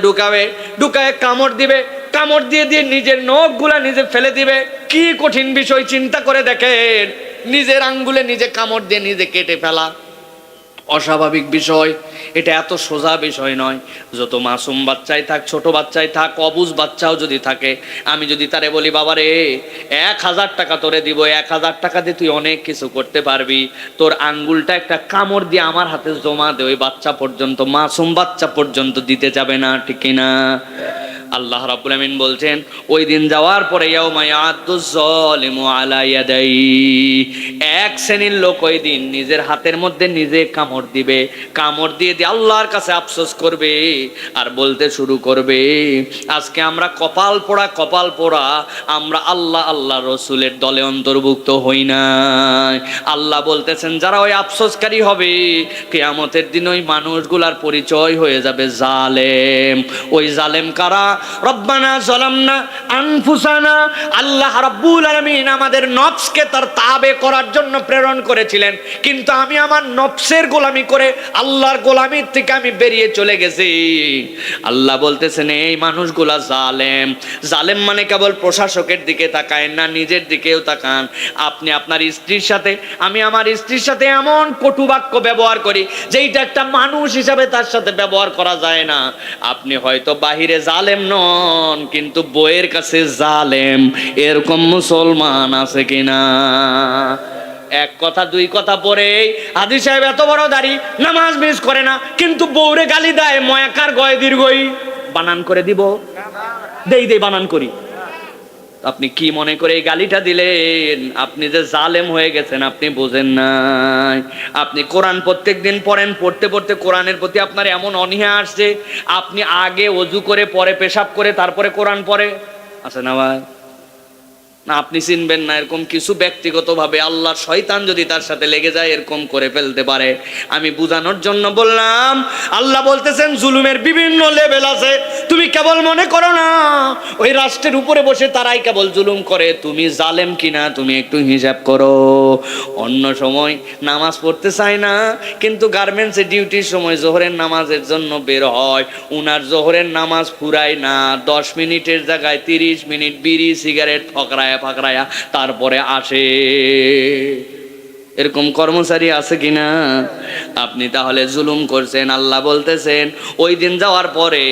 ঢুকায় কামড় দিবে, কামড় দিয়ে নিজের নখগুলা নিজে ফেলে দিবে। কি কঠিন বিষয় চিন্তা করে দেখেন, নিজের আঙ্গুলে নিজে কামড় দিয়ে নিজে কেটে ফেলা অস্বাভাবিক বিষয়। এটা এত সোজা বিষয় নয়। যত মাসুম বাচ্চাই থাক, ছোট বাচ্চাই থাক, অবুঝ বাচ্চাও যদি থাকে, আমি যদি তারে বলি বাবা রে 1000 টাকা তোরে দিব, 1000 টাকা দিয়ে তুই অনেক কিছু করতে পারবি, তোর আঙ্গুলটা একটা কামড় দিয়ে আমার হাতে জমা দে, ওই বাচ্চা পর্যন্ত, মাসুম বাচ্চা পর্যন্ত দিতে যাবে না, ঠিক কিনা? আল্লাহ রাব্বুল আমিন বলছেন ওই দিন যাওয়ার পরে ইয়াউমা ইয়াদুজ জালিমু আলা ইয়াদাই, এক শ্রেণীর লোক ওই দিন নিজের হাতের মধ্যে নিজে কামড় দিবে, কামড় দিয়ে আল্লাহর কাছে আফসোস করবে আর বলতে শুরু করবে, আজকে আমরা কপাল পোড়া আমরা আল্লাহ রসুলের দলে অন্তর্ভুক্ত হই নাই। আল্লাহ বলতেছেন যারা ওই আফসোসকারী হবে, কিয়ামতের দিন ওই মানুষগুলার পরিচয় হয়ে যাবে জালেম। ওই জালেম কারা? রব্বানা যালামনা আনফুসানা, আল্লাহ রাব্বুল আলামিন আমাদের নফসকে তার তাবে করার জন্য প্রেরণ করেছিলেন, কিন্তু আমি আমার নফসের গোলামি করে আল্লাহর গোলামির থেকে আমি বেরিয়ে চলে গেছি। আল্লাহ বলতেছেন এই মানুষগুলা জালেম। জালেম মানে কেবল প্রশাসকের দিকে তাকায় না, নিজের দিকেও তাকান। আপনি আপনার স্ত্রীর সাথে, আমি আমার স্ত্রীর সাথে এমন কটু বাক্য ব্যবহার করি যেইটা একটা মানুষ হিসাবে তার সাথে ব্যবহার করা যায় না। আপনি হয়তো বাহিরে জালেম নন, কিন্তু বইয়ের কাছে জালেম, এরকম মুসলমান আছে কিনা? এক কথা দুই কথা পরে হাজী সাহেব এত বড় দাড়ি, নামাজ মিস করে না, কিন্তু বউরে গালি দেয়, ময়াকার গয়ে দীর্ঘই বানান করে দিব, দেই বানান করি। আপনি কি মনে করে এই গালিটা দিলেন? আপনি যে জালেম হয়ে গেছেন আপনি বোঝেন নাই। আপনি কোরআন প্রত্যেকদিন পড়েন, পড়তে পড়তে কোরআনের প্রতি আপনার এমন অনীহা আসছে, আপনি আগে ওযু করে পরে পেশাব করে তারপরে কোরআন পড়ে, আছে না ভাই? না আপনি চিনবেন না, এরকম কিছু ব্যক্তিগতভাবে আল্লাহর শয়তান যদি তার সাথে লেগে যায় এরকম করে ফেলতে পারে। আমি বুঝানোর জন্য বললাম। আল্লাহ বলতেছেন জুলুমের বিভিন্ন লেভেল আছে, তুমি কেবল মনে করো না ওই রাষ্ট্রের উপরে বসে তারাই কেবল জুলুম করে, তুমি জালেম কিনা তুমি একটু হিসাব করো। অন্য সময় নামাজ পড়তে চায় না, কিন্তু গার্মেন্টসে ডিউটির সময় জোহরের নামাজের জন্য বের হয়, উনার জোহরের নামাজ ফুরায় না, 10 মিনিটের জায়গায় 30 মিনিট বিড়ি সিগারেট ফকরায় তারপরে আসে। এরকম কর্মচারী আছে কিনা? আপনি তাহলে জুলুম করছেন। আল্লাহ বলতেছেন ওই দিন যাওয়ার পরে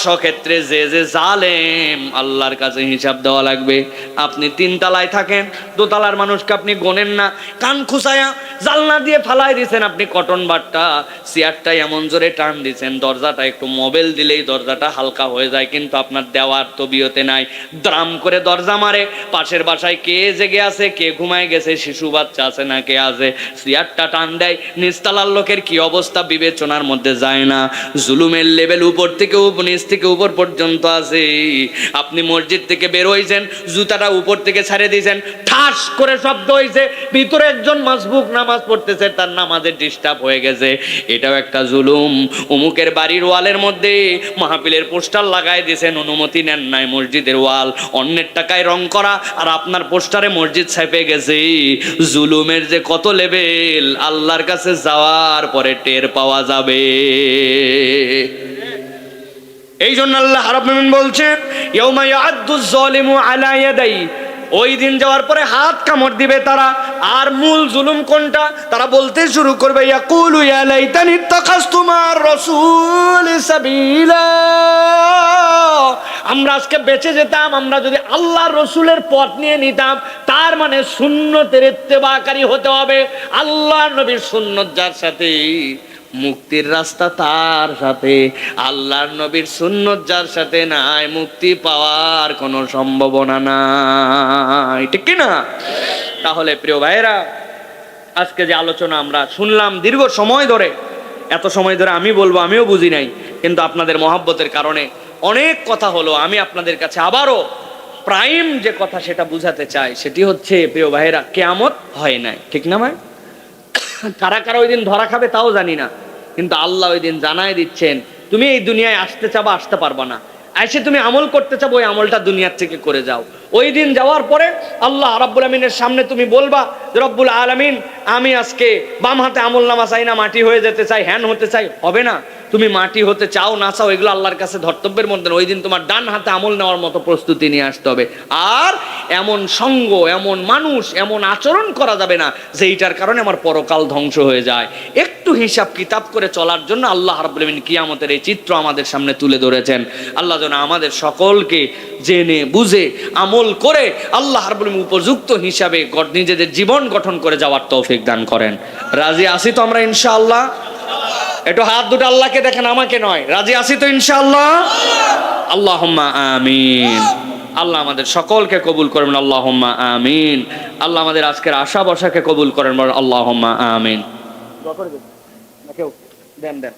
স্বক্ষেত্রে যে যে জালেম আল্লাহর কাছে হিসাব দেওয়া লাগবে। আপনি 3 তলায় থাকেন, 2 তলার মানুষকে আপনি গোনেন না, কান খুসায়া জালনা দিয়ে ফালাই দিয়েছেন, আপনি কটন বাটটা চেয়ারটা এমন জোরে টান দিয়েছেন, দরজাটা একটু মোবাইল দিলেই দরজাটা হালকা হয়ে যায়, কিন্তু আপনার দেওয়ার তবিয়তে নাই, দ্রাম করে দরজা মারে। পাশের বাসায় কে জেগে আছে, কে ঘুমায় গেছে, শিশু বাচ্চা আছে না কে আছে, চেয়ারটা টান দেয়, নিচতলার লোকের কি অবস্থা বিবেচনার মধ্যে যায় না। জুলুমের লেভেল উপর থেকে নিচ থেকে উপর পর্যন্ত আছে। আপনি মসজিদ থেকে বের হইছেন, জুতাটা উপর থেকে ছাড়ে দিয়েছেন, ঠাস করে শব্দ হয়েছে, ভিতরে একজন মাসবুক নামাজ পড়তেছে, তার নামাজের ডিস্টার্ব হয়ে গেছে, এটাও একটা জুলুম। অমুকের বাড়ির ওয়ালের মধ্যে মাহফিলের পোস্টার লাগাই দিয়েছেন, অনুমতি নেন নাই, মসজিদের ওয়াল অন্যের টাকায় রং করা, আর আপনার পোস্টারে মসজিদ ছাপে গেছে। জুলুমের যে কত লেভেল, আল্লাহর কাছে যাওয়ার পরে টের পাওয়া যাবে। এই জন্য আল্লাহ রাব্বুল আলামিন বলছেন, ইয়াউমা ইয়া'আদ্দুয যালিমু আলা ইয়াদাই, ওই দিন যাওয়ার পরে হাত কামড় দিবে তারা। আর মূল জুলুম কোনটা? তারা বলতে শুরু করবে, ইয়াকুলু ইয়া লাইতানি ইত্তাখাযতু মা'আর রাসূলি সাবিলা, আমরা আজকে বেঁচে যেতাম, আমরা যদি আল্লাহর রসুলের পথ নিয়ে নিতাম। তার মানে সুন্নতের ইত্তেবাকারী হতে হবে। আল্লাহ নবীর সুন্নত যার সাথে, মুক্তির রাস্তা তার সাথে। আল্লাহর নবীর সুন্নত যার সাথে নাই, মুক্তি পাওয়ার কোনো সম্ভাবনা নাই, ঠিক কি না? তাহলে প্রিয় ভাইয়েরা, আজকে যে আলোচনা আমরা শুনলাম দীর্ঘ সময় ধরে, এত সময় ধরে আমি বলবো আমিও বুঝি নাই, কিন্তু আপনাদের মহব্বতের কারণে অনেক কথা হলো। আমি আপনাদের কাছে আবারও প্রাইম যে কথা সেটা বুঝাতে চাই, সেটি হচ্ছে প্রিয় ভাইয়েরা, কিয়ামত হয় নাই, ঠিক না ভাই? কারা কারা ওই দিন ধরা খাবে তাও জানি না, কিন্তু আল্লাহ ওই দিন জানাই দিচ্ছেন, তুমি এই দুনিয়ায় আসতে চাবা, আসতে পারবা না। এসে তুমি আমল করতে চাবো, ওই আমলটা দুনিয়ার থেকে করে যাও। ওই দিন যাওয়ার পরে আল্লাহ রাব্বুল আলামিনের সামনে তুমি বলবা যে, রব্বুল আলামিন, আমি আজকে বাম হাতে আমল নামা চাই না, মাটি হয়ে যেতে চাই, হ্যান হতে চাই। হবে না, তুমি মাটি হতে চাও না চাও, এগুলো আল্লাহর কাছে ধর্তব্যের মধ্যে না। ওই দিন তোমার ডান হাতে আমল নেওয়ার মতো প্রস্তুতি নিয়ে আসতে হবে। আর এমন সঙ্গ, এমন মানুষ, এমন আচরণ করা যাবে না যে এইটার কারণে আমার পরকাল ধ্বংস হয়ে যায়। একটু হিসাব কিতাব করে চলার জন্য আল্লাহ রাব্বুল আলামিন কিয়ামতের এই চিত্র আমাদের সামনে তুলে ধরেছেন। আল্লাহ যেন আমাদের সকলকে জেনে বুঝে আমল করে আল্লাহ রাব্বুল আলামিন উপযুক্ত হিসাবে নিজেদের জীবন গঠন করে যাওয়ার তৌফিক দান করেন। রাজি আছি তো আমরা ইনশাআল্লাহ? একটু হাত দুটো আল্লাহকে দেখেন, আমাকে নয়। রাজি আছি তো ইনশাআল্লাহ? আল্লাহুম্মা আমিন। আল্লাহ আমাদের সকলকে কবুল করবেন, আল্লাহুম্মা আমিন। আল্লাহ আমাদের আজকের আশা বসাকে কবুল করেন, আল্লাহুম্মা আমিন। দেন দেন।